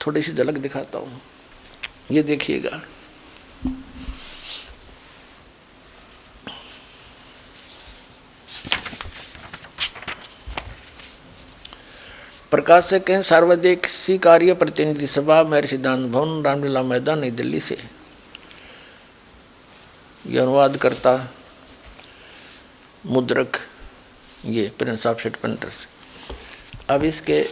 थोड़ी सी झलक दिखाता हूँ, ये देखिएगा। प्रकाशक हैं सार्वदेशी कार्य प्रतिनिधि सभा, महर्षि सिद्धांत भवन, रामलीला मैदान, नई दिल्ली से। ये अनुवाद करता मुद्रक, ये प्रिंस ऑफ सेट पेंटर से। अब इसके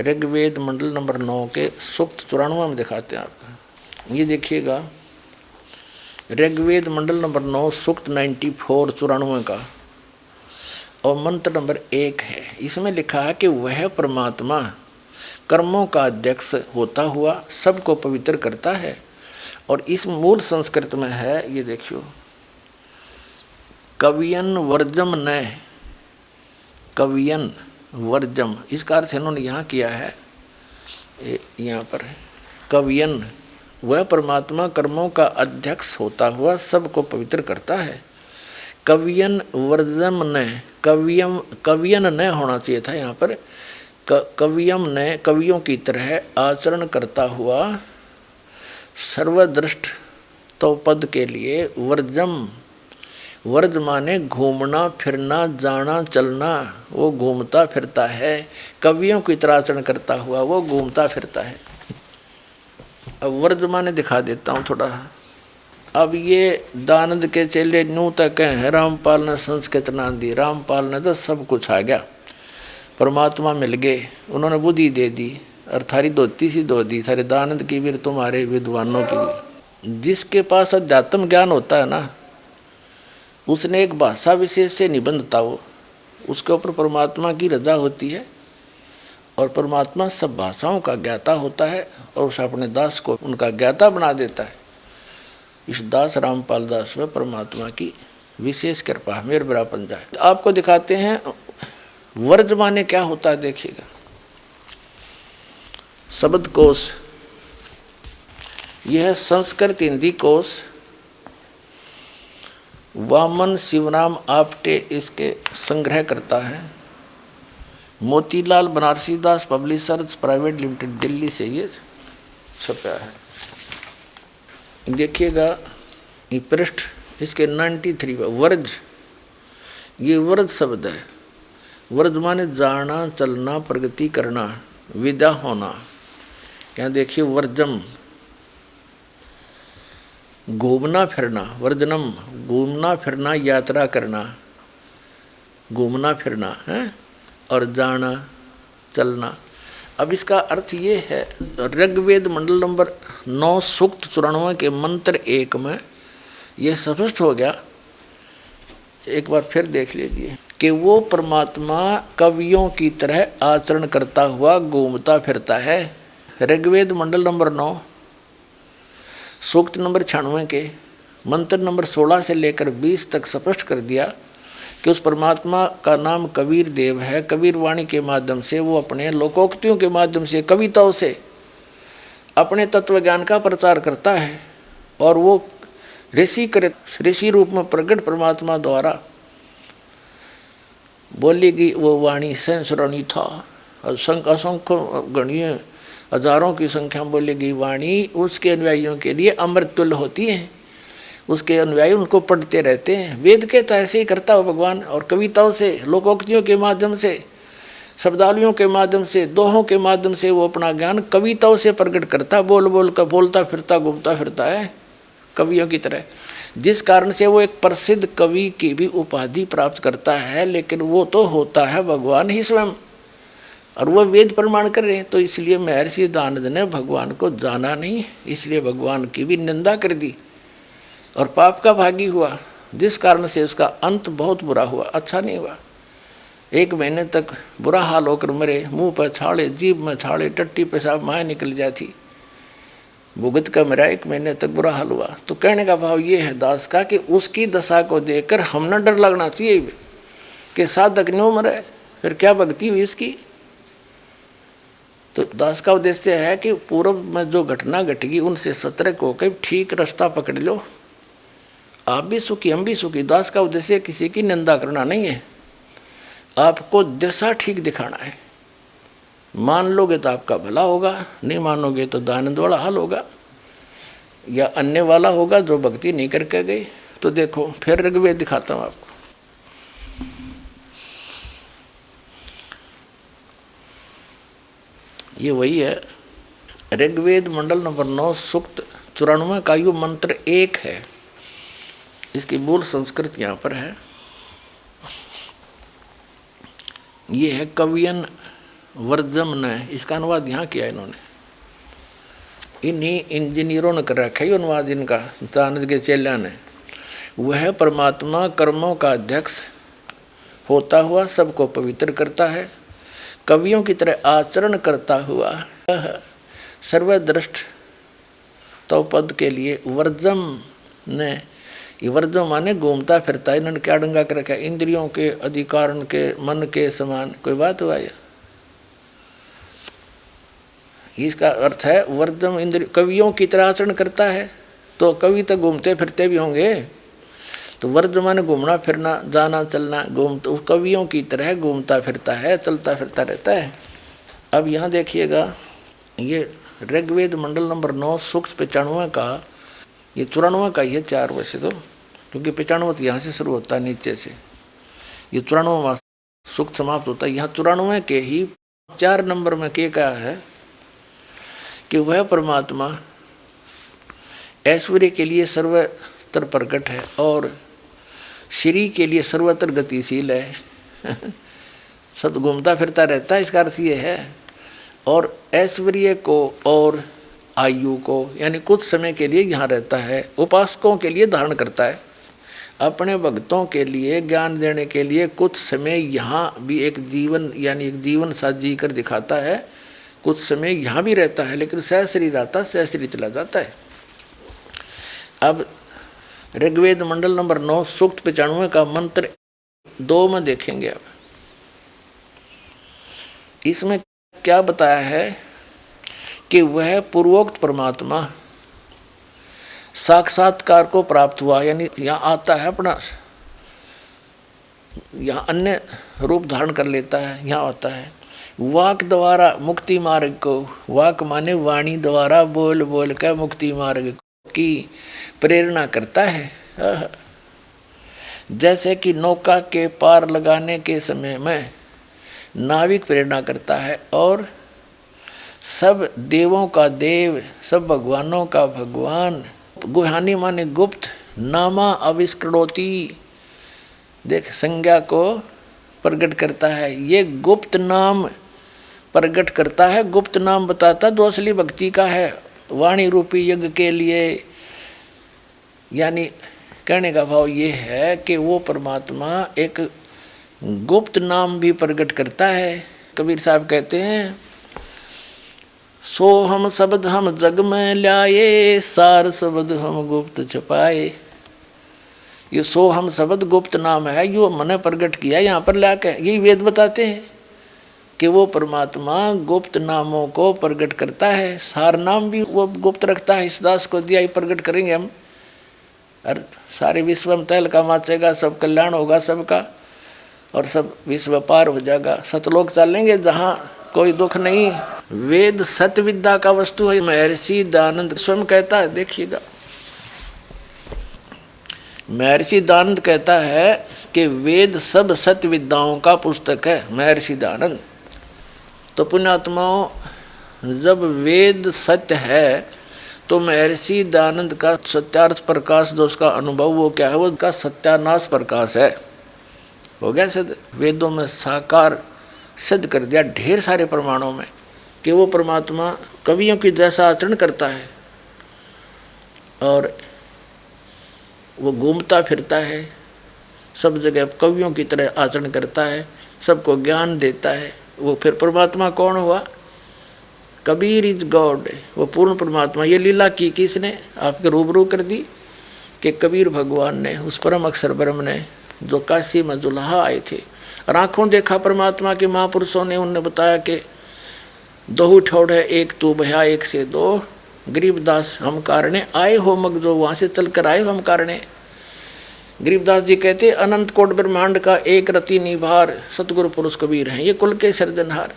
ऋग्वेद मंडल नंबर 9 के सूक्त 94 में दिखाते हैं आपको। ये देखिएगा, ऋग्वेद मंडल नंबर 9 सूक्त 94 94 का, और मंत्र नंबर 1 है। इसमें लिखा है कि वह परमात्मा कर्मों का अध्यक्ष होता हुआ सबको पवित्र करता है। और इस मूल संस्कृत में है, ये देखियो, कवियन वर्जम न, कवियन वर्जम, इसका अर्थ इन्होंने यहाँ किया है, यहाँ पर कवियन, वह परमात्मा कर्मों का अध्यक्ष होता हुआ सबको पवित्र करता है। कवियन वर्जम न, कवियन न होना चाहिए था यहाँ पर, कवियम न, कवियों की तरह आचरण करता हुआ सर्वदृष्ट तो पद के लिए, वर्जम, वर्ज माने घूमना फिरना, जाना चलना, वो घूमता फिरता है। कवियों की तरह आचरण करता हुआ वो घूमता फिरता है। अब वर्ज माने दिखा देता हूँ थोड़ा। अब ये दानंद के चेले न्यू तक हैं, रामपाल ने संस्कृत ना दी, रामपाल ने तो सब कुछ आ गया, परमात्मा मिल गए, उन्होंने बुद्धि दे दी, और थारी धोती सी धो दी, सारे दानंद की भी, तुम्हारे विद्वानों की भी। जिसके पास अध्यात्म ज्ञान होता है ना, उसने एक भाषा विशेष से निबंधता हो, उसके ऊपर परमात्मा की रजा होती है, और परमात्मा सब भाषाओं का ज्ञाता होता है, और उस अपने दास को उनका ज्ञाता बना देता है। इस दास रामपाल दास में परमात्मा की विशेष कृपा, मेर बरा पंजा है। तो आपको दिखाते हैं वर्ज माने क्या होता है, देखिएगा। शब्द कोश, यह संस्कृत हिंदी कोश वामन शिवराम आपटे इसके संग्रह करता है। मोतीलाल बनारसी दास पब्लिशर्स प्राइवेट लिमिटेड, दिल्ली से ये छपा है। देखिएगा ये पृष्ठ इसके 93 पर। वर्ज, ये वर्ज शब्द है। वर्ज माने जाना चलना, प्रगति करना, विदा होना। यहाँ देखिए वर्जम, घूमना फिरना, वर्जनम, घूमना फिरना, यात्रा करना, घूमना फिरना है, और जाना चलना। अब इसका अर्थ ये है, ऋग्वेद मंडल नंबर 9 सूक्त 94 के मंत्र 1 में यह स्पष्ट हो गया। एक बार फिर देख लीजिए कि वो परमात्मा कवियों की तरह आचरण करता हुआ घूमता फिरता है। ऋग्वेद मंडल नंबर 9 सूक्त नंबर 96 के मंत्र नंबर 16 से लेकर 20 तक स्पष्ट कर दिया कि उस परमात्मा का नाम कबीर देव है। कबीर वाणी के माध्यम से वो अपने लोकोक्तियों के माध्यम से, कविताओं से अपने तत्व ज्ञान का प्रचार करता है, और वो ऋषि रूप में प्रकट परमात्मा द्वारा बोली गई वो वाणी संस्मरणीय था। असंख्य गणीय हजारों की संख्या में बोली गई वाणी उसके अनुयायियों के लिए अमृत तुल्य होती है। उसके अनुयायी उनको पढ़ते रहते हैं। वेद के तो ऐसे ही करता हो भगवान, और कविताओं से, लोकोक्तियों के माध्यम से, शब्दावलियों के माध्यम से, दोहों के माध्यम से वो अपना ज्ञान कविताओं से प्रकट करता, बोल बोल कर बोलता फिरता घूमता फिरता है कवियों की तरह। जिस कारण से वो एक प्रसिद्ध कवि की भी उपाधि प्राप्त करता है, लेकिन वो तो होता है भगवान ही स्वयं, और वह वेद प्रमाण कर रहे हैं। तो इसलिए महर्षि दानंद ने भगवान को जाना नहीं, इसलिए भगवान की भी निंदा कर दी और पाप का भागी हुआ, जिस कारण से उसका अंत बहुत बुरा हुआ, अच्छा नहीं हुआ। 1 महीने तक बुरा हाल होकर मरे, मुंह पर छाले, जीभ में छाले, टट्टी पेशाब माए निकल जाती, भुगत का मरा। 1 महीने तक बुरा हाल हुआ। तो कहने का भाव ये है दास का कि उसकी दशा को देखकर हम न डर लगना चाहिए कि साधक न्यों मरे, फिर क्या भक्ति हुई इसकी। तो दास का उद्देश्य है कि पूर्व में जो घटना घटेगी उनसे सतर्क होकर ठीक रास्ता पकड़ लो, आप भी सुखी हम भी सुखी। दास का उद्देश्य किसी की निंदा करना नहीं है, आपको दिशा ठीक दिखाना है। मान लोगे तो आपका भला होगा, नहीं मानोगे तो दानंद वाला हाल होगा, या अन्य वाला होगा जो भक्ति नहीं करके गए। तो देखो फिर ऋग्वेद दिखाता हूँ आपको। ये वही है, ऋग्वेद मंडल नंबर 9 सूक्त 94 का यो मंत्र 1 है। इसकी मूल संस्कृत यहाँ पर है। ये है कवियन वर्जम ने, इसका अनुवाद यहाँ किया इन्होंने। इन्हीं इंजीनियरों ने कर रखा है अनुवाद इनका, दानंद के चेल्या ने। वह परमात्मा कर्मों का अध्यक्ष होता हुआ सबको पवित्र करता है, कवियों की तरह आचरण करता हुआ सर्वदृष्ट तो पद के लिए वर्जम ने, ये वर्जम माने घूमता फिरता, इन्होंने क्या डंगा कर रखा है, इंद्रियों के अधिकारण के मन के समान। कोई बात हुआ या? इसका अर्थ है वर्जम इंद्रिय कवियों की तरह आचरण करता है। तो कवि तो घूमते फिरते भी होंगे, तो वर्ज माने घूमना फिरना, जाना चलना, तो कवियों की तरह घूमता फिरता है, चलता फिरता रहता है। अब यहाँ देखिएगा, ये ऋग्वेद मंडल नंबर 9 सूक्त 95 का, ये 94 का ही है 4 वैसे तो, क्योंकि 95 तो यहाँ से शुरू होता है नीचे से, ये 94वां सूक्त समाप्त होता है। यहाँ 94 के ही 4 नंबर में क्या कहा है कि वह परमात्मा ऐश्वर्य के लिए सर्वत्र प्रकट है और श्री के लिए सर्वत्र गतिशील है। सब घूमता फिरता रहता है, इसका अर्थ ये है। और ऐश्वर्य को और आयु को, यानी कुछ समय के लिए यहाँ रहता है, उपासकों के लिए धारण करता है, अपने भक्तों के लिए ज्ञान देने के लिए कुछ समय यहाँ भी एक जीवन, यानी एक जीवन सा जी कर दिखाता है। कुछ समय यहाँ भी रहता है, लेकिन सहस्री रहता, सहस्री चला जाता है। अब ऋग्वेद मंडल नंबर 9 सूक्त 95 का मंत्र 2 में देखेंगे। अब इसमें क्या बताया है कि वह पूर्वोक्त परमात्मा साक्षात्कार को प्राप्त हुआ, यानी यहाँ आता है अपना, यहाँ अन्य रूप धारण कर लेता है। यहाँ आता है वाक द्वारा मुक्ति मार्ग को, वाक माने वाणी द्वारा बोल बोल कर मुक्ति मार्ग की प्रेरणा करता है। जैसे कि नौका के पार लगाने के समय में नाविक प्रेरणा करता है, और सब देवों का देव, सब भगवानों का भगवान, गुहानी माने गुप्त, नामा आविष्करोति, देख संज्ञा को प्रकट करता है। ये गुप्त नाम प्रकट करता है, गुप्त नाम बताता जो असली भक्ति का है, वाणी रूपी यज्ञ के लिए। यानी कहने का भाव ये है कि वो परमात्मा एक गुप्त नाम भी प्रकट करता है। कबीर साहब कहते हैं, सो हम शब्द हम जग में लाए, सार शब्द हम गुप्त छपाए। ये सो हम शब्द गुप्त नाम है, यो मैंने प्रकट किया यहाँ पर लाके। यही वेद बताते हैं कि वो परमात्मा गुप्त नामों को प्रकट करता है, सार नाम भी वो गुप्त रखता है। इस दास को दिया ही प्रकट करेंगे हम, और सारे विश्व में तैल का माचेगा, सब कल्याण होगा सबका, और सब विश्व पार हो जाएगा, सतलोक चलेंगे जहाँ कोई दुख नहीं। वेद सत्य विद्या का वस्तु है, महर्षि दानंद स्वयं कहता है। देखिएगा, महर्षि दानंद कहता है कि वेद सब सत्य विद्याओं का पुस्तक है, महर्षि दानंद। तो पुण्यात्माओं, जब वेद सत्य है तो महर्षि दानंद का सत्यार्थ प्रकाश जो उसका अनुभव वो क्या है, वो उसका सत्यानाश प्रकाश है। हो गया सिद्ध, वेदों में साकार सिद्ध कर दिया ढेर सारे प्रमाणों में कि वो परमात्मा कवियों की जैसा आचरण करता है, और वो घूमता फिरता है, सब जगह कवियों की तरह आचरण करता है, सबको ज्ञान देता है। वो फिर परमात्मा कौन हुआ? कबीर इज गॉड, वो पूर्ण परमात्मा। ये लीला की किसने? आपके रूबरू कर दी कि कबीर भगवान ने, उस परम अक्षर ब्रह्म ने, जो काशी में जुल्हा आए थे, और आँखों देखा परमात्मा के महापुरुषों ने, उनने बताया कि दो ठोड़ है, एक तू भया एक से दो, गरीबदास हम कारणे आए हो मग जो, वहाँ से चल कर आए हो हम कारणे। गरीबदास जी कहते अनंत कोट ब्रह्मांड का एक रति निभार सतगुरु पुरुष कबीर हैं, ये कुल के सर्जनहार।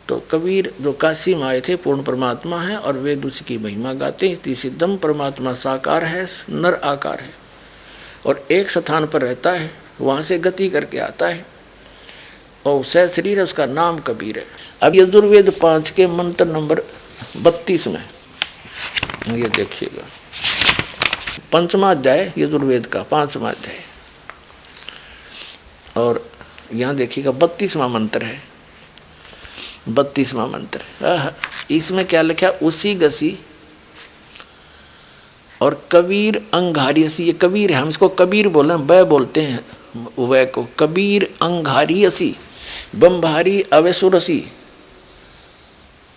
तो कबीर जो काशी में आए थे पूर्ण परमात्मा है और वेद उसी की महिमा गाते हैं। इति सिद्धम परमात्मा साकार है, नर आकार है और एक स्थान पर रहता है, वहाँ से गति करके आता है और सह शरीर है, उसका नाम कबीर है। अब यजुर्वेद 5 के मंत्र नंबर 32 में ये देखिएगा, 5वां अध्याय यजुर्वेद का 5वां अध्याय, और यहाँ देखिएगा 32वां मंत्र है, 32वां मंत्र। इसमें क्या लिखा, उसी गसी और कबीर अंगारियसी, ये कबीर है, हम इसको कबीर बोले, वह बोलते हैं वह को, कबीर अंगारियसी बम्भारी अवेसुरसी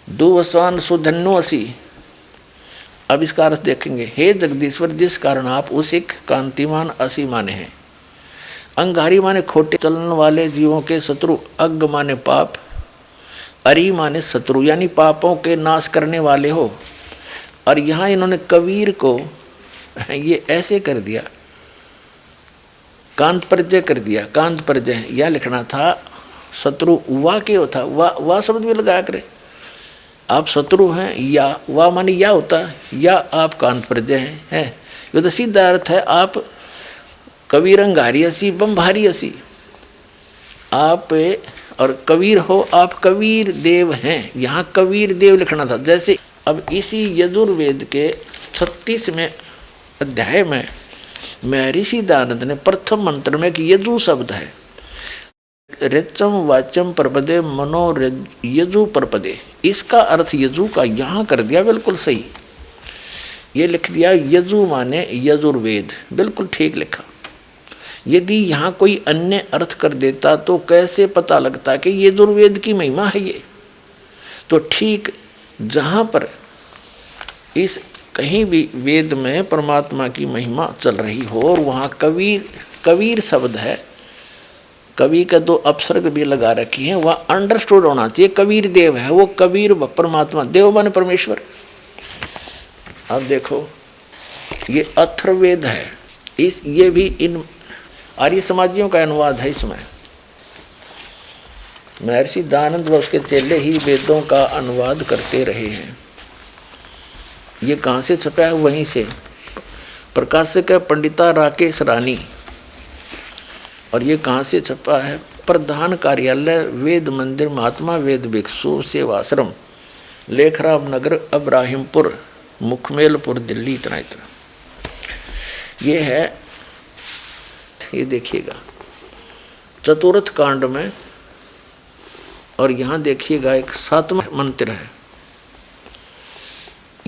दुवसान सुधन्नुअसी। अब इसका अर्थ देखेंगे, हे जगदीश्वर जिस कारण आप उसिक कांतिमान असी माने हैं। अंगारी माने खोटे चलने वाले जीवों के शत्रु, अग्ग माने पाप, अरी माने शत्रु यानी पापों के नाश करने वाले हो। और यहाँ इन्होंने कबीर को ये ऐसे कर दिया, कांत प्रजय कर दिया, कांत प्रजय यह लिखना था, शत्रु वाह के होता, वाह शब्द भी लगाया करे, आप शत्रु हैं, या वाह माने या होता, या आप कांत प्रजय हैं, ये तो सीधा अर्थ है, आप कबीर अंगारी असी बम्भारी असी, आप और कबीर हो, आप कबीर देव हैं, यहाँ कबीर देव लिखना था। जैसे अब इसी यजुर्वेद के 36वें अध्याय में महर्षि दयानंद ने प्रथम मंत्र में कि यजु शब्द है, ऋचम वाचम परपदे मनो यजु परपदे, इसका अर्थ यजु का यहाँ कर दिया बिल्कुल सही, ये लिख दिया यजु माने यजुर्वेद, बिल्कुल ठीक लिखा। यदि यहाँ कोई अन्य अर्थ कर देता तो कैसे पता लगता कि यजुर्वेद की महिमा है ये। तो ठीक जहाँ पर इस कहीं भी वेद में परमात्मा की महिमा चल रही हो और वहाँ कबीर, कबीर शब्द है, कवि का 2 अपसर्ग भी लगा रखी हैं, वह अंडरस्टूड होना चाहिए, कबीर देव है, वो कबीर परमात्मा, देव माने परमेश्वर। अब देखो ये अथर्ववेद है, इस ये भी इन आर्य समाजियों का अनुवाद है। इसमें महर्षि दयानंद व उसके चेले ही वेदों का अनुवाद करते रहे हैं। ये कहाँ से छपा है, वहीं से, प्रकाशक है पंडिता राकेश रानी। और ये कहाँ से छपा है, प्रधान कार्यालय वेद मंदिर महात्मा वेद भिक्षु सेवाश्रम लेखराम नगर अब्राहिमपुर मुखमेलपुर दिल्ली, इतना इतना ये है। ये देखिएगा चतुर्थ कांड में, और यहाँ देखिएगा एक 7वां मंत्र है,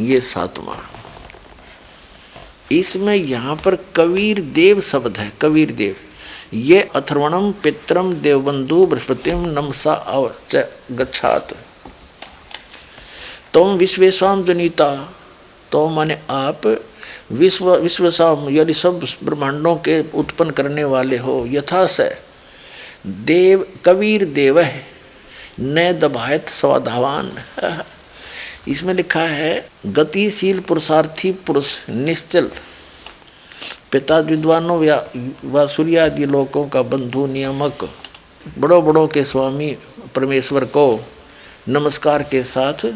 ये 7वां, इसमें यहाँ पर कबीर देव शब्द है, कबीर देव। ये अथर्वणम पित्रम देवबंधु बृहस्पतिम नमसा गच्छात तुम विश्वेश्वाम जनिता, तो माने आप विश्वसाम यानी सब ब्रह्मांडों के उत्पन्न करने वाले हो। यथा से देव कबीर देव है न दबायत स्वाधावान, इसमें लिखा है गतिशील पुरुषार्थी पुरुष निश्चल पिता विद्वानों व सूर्यादि लोकों का बंधु नियामक, बड़ों बड़ों के स्वामी परमेश्वर को नमस्कार के साथ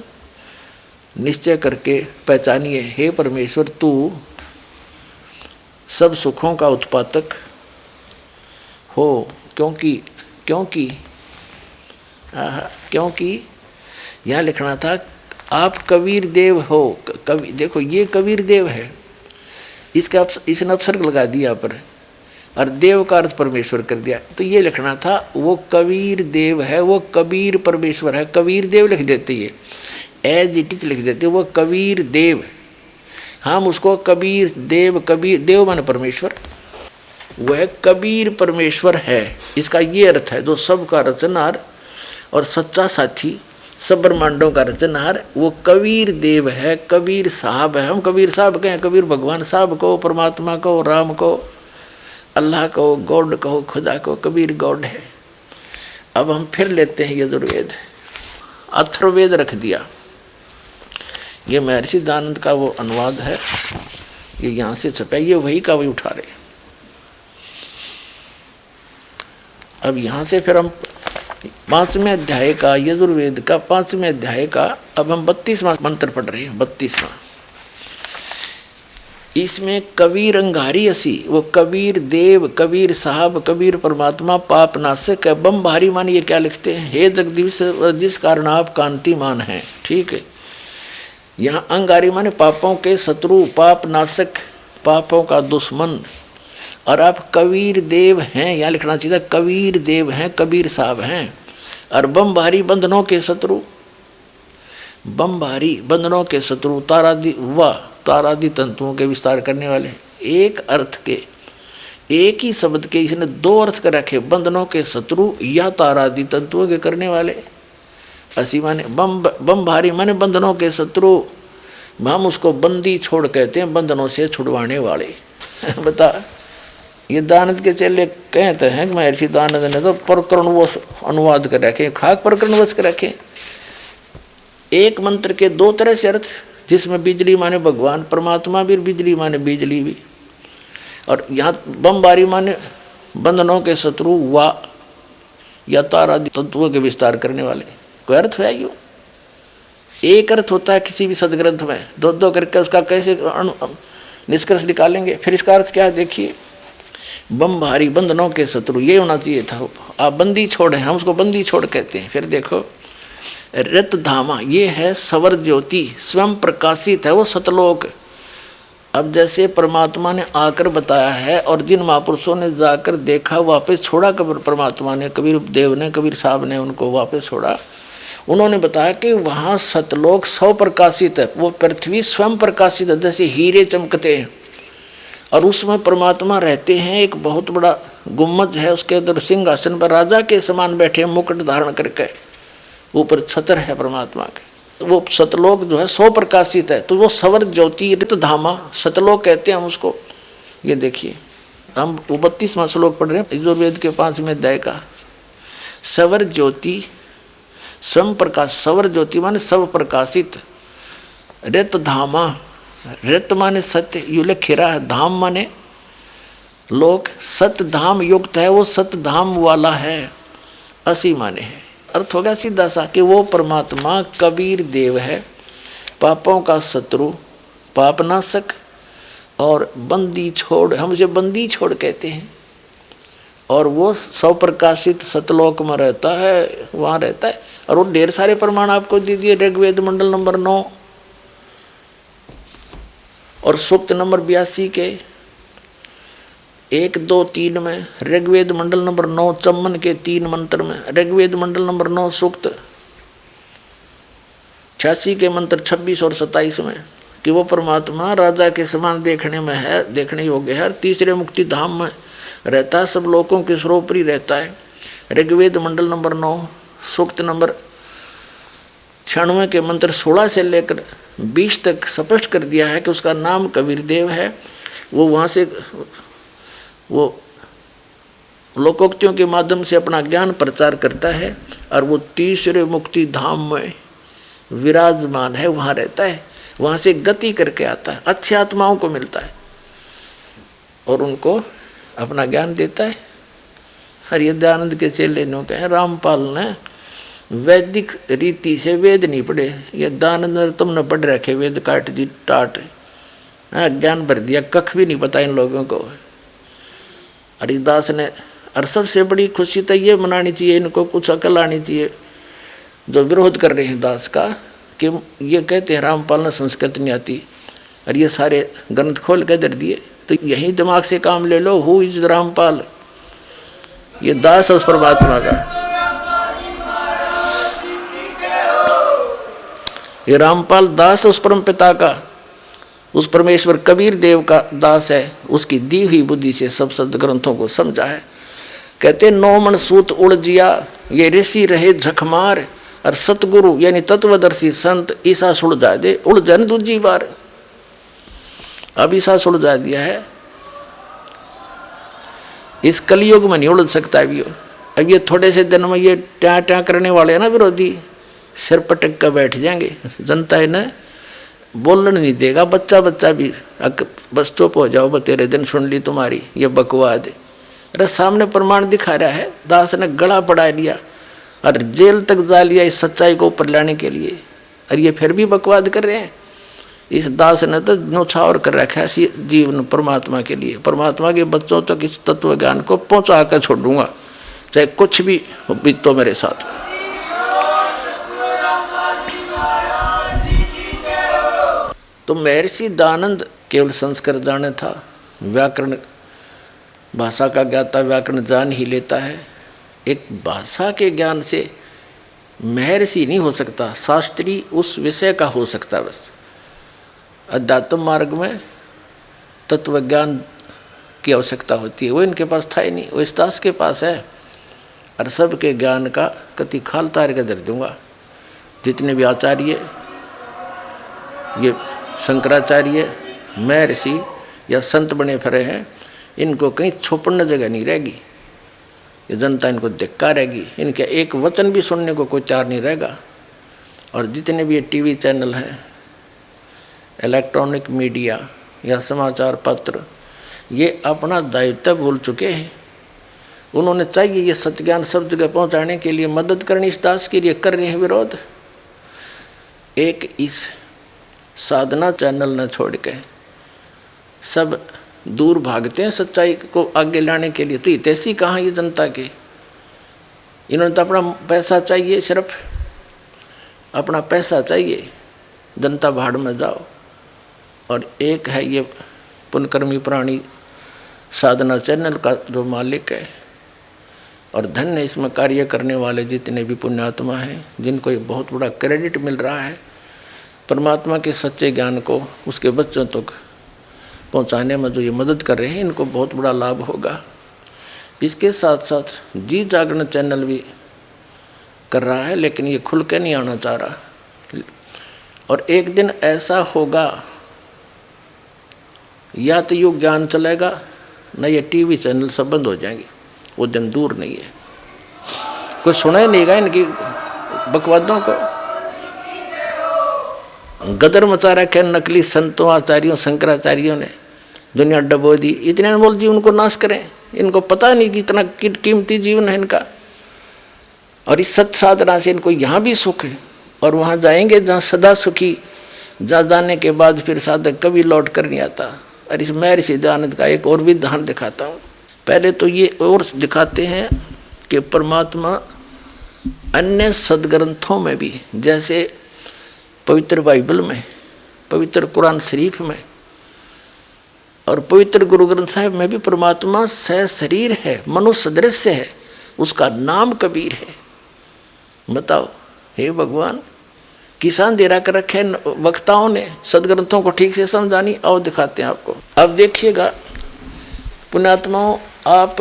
निश्चय करके पहचानिए, हे परमेश्वर तू सब सुखों का उत्पादक हो, क्योंकि यहाँ लिखना था आप कबीर देव हो। कबीर देखो ये कबीर देव है, इसका इसने अपसर्ग लगा दिया पर, और देव का अर्थ परमेश्वर कर दिया, तो ये लिखना था वो कबीर देव है, वो कबीर परमेश्वर है। कबीर देव लिख देते, ये एज इट इज लिख देते, वो कबीर देव, हम उसको कबीर देव माने परमेश्वर, वह कबीर परमेश्वर है, इसका ये अर्थ है। जो सब का रचनहार और सच्चा साथी, सब ब्रह्मांडों का रचनहार वो कबीर देव है, कबीर साहब है। हम कबीर साहब कहें, कबीर भगवान साहब को, परमात्मा को, राम को, अल्लाह को, गॉड को, खुदा को, कबीर गॉड है। अब हम फिर लेते हैं यजुर्वेद, अथर्ववेद रख दिया, ये महर्षि दयानंद का वो अनुवाद है, ये यहाँ से छपा, ये वही का वही उठा रहे। अब यहाँ से फिर हम 5वें अध्याय का, यजुर्वेद का 5वें अध्याय का अब हम 32वां मंत्र पढ़ रहे हैं। 32वां इसमें कबीर अंगारी असी, वो कबीर देव, कबीर साहब, कबीर परमात्मा, पाप नाशक है। बम भारी मान ये क्या लिखते हैं, हे जगदीश जिस कारण आप कांतिमान हैं। ठीक है, यहाँ अंगारी माने पापों के शत्रु, पाप नाशक, पापों का दुश्मन। और आप कबीर देव हैं, यहाँ लिखना चाहिए कबीर देव हैं, कबीर साहब हैं। और बम भारी बंधनों के शत्रु, बम भारी बंधनों के शत्रु, तारादि वाह तारादि तंतुओं के विस्तार करने वाले। एक अर्थ के, एक ही शब्द के इसने 2 अर्थ कर रखे, बंधनों के शत्रु या तारादि तंतुओं के करने वाले। असी माने बम भारी माने बंधनों के शत्रु, हम उसको बंदी छोड़ कहते हैं, बंधनों से छुड़वाने वाले। बता, ये दानंद के चेले कहते हैं कि महर्षि दानंद ने तो प्रकरण वो अनुवाद कर रखे, खाक प्रकरण वश कर रखे। एक मंत्र के 2 तरह से अर्थ, जिसमें बिजली माने भगवान परमात्मा भी, बिजली माने बिजली भी। और यहाँ बमबारी माने बंधनों के शत्रु वा या तारा तत्वों के विस्तार करने वाले। कोई अर्थ है यूँ? एक अर्थ होता है किसी भी सदग्रंथ में, 2 करके उसका कैसे निष्कर्ष निकालेंगे। फिर इसका अर्थ क्या है देखिए, बम भारी बंधनों के शत्रु, ये होना चाहिए था। आप बंदी छोड़ हैं, हम उसको बंदी छोड़ कहते हैं। फिर देखो रत धामा, ये है सवर ज्योति, स्वयं प्रकाशित है वो सतलोक। अब जैसे परमात्मा ने आकर बताया है और जिन महापुरुषों ने जाकर देखा, वापस छोड़ा कबीर परमात्मा ने, कबीर देव ने, कबीर साहब ने उनको वापस छोड़ा। उन्होंने बताया कि वहाँ सतलोक स्व प्रकाशित है, वो पृथ्वी स्वयं प्रकाशित है, जैसे हीरे चमकते हैं। और उसमें परमात्मा रहते हैं। एक बहुत बड़ा गुम्मज है, उसके अंदर सिंहासन पर राजा के समान बैठे, मुकुट धारण करके, ऊपर छतर है परमात्मा के। वो सतलोक जो है स्व प्रकाशित है, तो वो सवर ज्योति ऋत धामा सतलोक कहते हैं हम उसको। ये देखिए हम 32वां श्लोक पढ़ रहे हैं यजुर्वेद के 5वें अध्याय का। सवर ज्योति स्वयं प्रकाश, सवर ज्योति माने सब प्रकाशित। ऋत धामा, ऋत माने सत्य, यू लिखेरा है, धाम माने लोक, सत धाम युक्त है, वो सत धाम वाला है। असी माने है, अर्थ हो गया सीधा सा कि वो परमात्मा कबीर देव है, पापों का शत्रु, पापनाशक और बंदी छोड़, हम उसे बंदी छोड़ कहते हैं। और वो स्व प्रकाशित सतलोक में रहता है, वहाँ रहता है। और वो ढेर सारे प्रमाण आपको दे दिए ऋग्वेद मंडल नंबर 9 और सूक्त नंबर 82 के 1, 2, 3 में, ऋग्वेद मंडल नंबर 9 चम्मन के 3 मंत्र में, ऋग्वेद मंडल नंबर 9 सूक्त 86 के मंत्र 26 और 27 में, कि वो परमात्मा राजा के समान देखने में है, देखने योग्य है। तीसरे मुक्ति धाम में रहता है, सब लोगों के सर्वोपरि रहता है। ऋग्वेद मंडल नंबर 9 सूक्त नंबर 96 के मंत्र 16 से लेकर 20 तक स्पष्ट कर दिया है कि उसका नाम कबीर देव है। वो वहाँ से वो लोकोक्तियों के माध्यम से अपना ज्ञान प्रचार करता है और वो तीसरे मुक्ति धाम में विराजमान है, वहाँ रहता है। वहाँ से गति करके आता है, अच्छी आत्माओं को मिलता है और उनको अपना ज्ञान देता है। हरि दयानंद के चेले ने कहे, रामपाल ने वैदिक रीति से वेद नहीं पढ़े, ये दयानंद तुमने पढ़ रखे वेद काट दी टाट, ज्ञान भर दिया, कख भी नहीं पता इन लोगों को। हरिदास ने, और सबसे बड़ी खुशी तो ये मनानी चाहिए, इनको कुछ अकल आनी चाहिए जो विरोध कर रहे हैं दास का, कि ये कहते हैं रामपाल ने संस्कृत नहीं आती, और ये सारे ग्रंथ खोल के दर दिए। तो यही दिमाग से काम ले लो, हु इज रामपाल, ये दास उस परमात्मा का, ये रामपाल दास उस परम पिता का, उस परमेश्वर कबीर देव का दास है। उसकी दी हुई बुद्धि से सब सद ग्रंथों को समझा है। कहते 9 मन सूत उड़ जिया, ये ऋषि रहे झकमार, और सतगुरु यानी तत्वदर्शी संत ईसा सुलझा दे, उड़ जाए दूसरी बार। अब ईसा सुलझा दिया है, इस कलयुग में नहीं उड़ सकता अभी। अब ये थोड़े से दिन में ये ट्या ट्या करने वाले हैं ना विरोधी, सिर पटक कर बैठ जाएंगे, जनता इन्हें बोलने नहीं देगा। बच्चा बच्चा भी बस चुप हो जाओ, बस तेरे दिन सुन ली तुम्हारी ये बकवाद। अरे सामने प्रमाण दिखा रहा है, दास ने गला पड़ा लिया और जेल तक जा लिया इस सच्चाई को ऊपर लाने के लिए, और ये फिर भी बकवाद कर रहे हैं। इस दास ने तो न्योछावर कर रखा है जीवन परमात्मा के लिए। परमात्मा के बच्चों तक इस तत्व ज्ञान को पहुंचा कर छोड़ूंगा, चाहे कुछ भी बीतो मेरे साथ। तो महर्षि दयानंद केवल संस्कृत जाने था, व्याकरण भाषा का ज्ञाता व्याकरण जान ही लेता है। एक भाषा के ज्ञान से महर्षि नहीं हो सकता, शास्त्री उस विषय का हो सकता। बस अध्यात्म मार्ग में तत्व ज्ञान की आवश्यकता होती है, वो इनके पास था ही नहीं, वो इस दास के पास है। और सबके ज्ञान का कति खाल तार के दर दूंगा। जितने भी आचार्य, ये शंकराचार्य, महर्षि या संत बने फिरे हैं, इनको कहीं छुपने जगह नहीं रहेगी। ये जनता इनको धिक्कार रहेगी, इनके एक वचन भी सुनने को कोई तैयार नहीं रहेगा। और जितने भी ये टीवी चैनल हैं, इलेक्ट्रॉनिक मीडिया या समाचार पत्र, ये अपना दायित्व भूल चुके हैं। उन्होंने चाहिए ये सत्य ज्ञान सब जगह पहुँचाने के लिए मदद करनी, इस दास के लिए कर रहे हैं विरोध। एक इस साधना चैनल न छोड़ के सब दूर भागते हैं सच्चाई को आगे लाने के लिए। तो हितैषी कहाँ ये जनता के? इन्होंने तो अपना पैसा चाहिए, सिर्फ अपना पैसा चाहिए। जनता भाड़ में जाओ। और एक है ये पुण्यकर्मी प्राणी साधना चैनल का जो मालिक है, और धन्य इसमें कार्य करने वाले जितने भी पुण्यात्मा हैं, जिनको एक बहुत बड़ा क्रेडिट मिल रहा है परमात्मा के सच्चे ज्ञान को उसके बच्चों तक पहुंचाने में, जो ये मदद कर रहे हैं, इनको बहुत बड़ा लाभ होगा। इसके साथ साथ जी जागरण चैनल भी कर रहा है, लेकिन ये खुल के नहीं आना चाह रहा। और एक दिन ऐसा होगा, या तो युग ज्ञान चलेगा, न ये टीवी चैनल सब बंद हो जाएंगे। वो दिन दूर नहीं है, कोई सुना ही नहीं गा इनकी बकवादों को। गदर मचा रखे नकली संतों, आचार्यों, शंकराचार्यों ने दुनिया डबो दी। इतने अनमोल जीवन को नाश करें, इनको पता नहीं कि इतना कीमती जीवन है इनका। और इस सत्य साधना से इनको यहाँ भी सुख है, और वहाँ जाएंगे जहाँ सदा सुखी। जा जाने के बाद फिर साधक कभी लौट कर नहीं आता। और इस महर्षि दयानंद का एक और विधान दिखाता हूँ। पहले तो ये और दिखाते हैं कि परमात्मा अन्य सदग्रंथों में भी, जैसे पवित्र बाइबल में, पवित्र कुरान शरीफ में और पवित्र गुरु ग्रंथ साहिब में भी परमात्मा सशरीर है, मनुष्य दृश्य है, उसका नाम कबीर है। बताओ, हे भगवान, किसान दे रखा रखे वक्ताओं ने सदग्रंथों को ठीक से समझानी। और दिखाते हैं आपको। अब देखिएगा पुण्यात्माओं, आप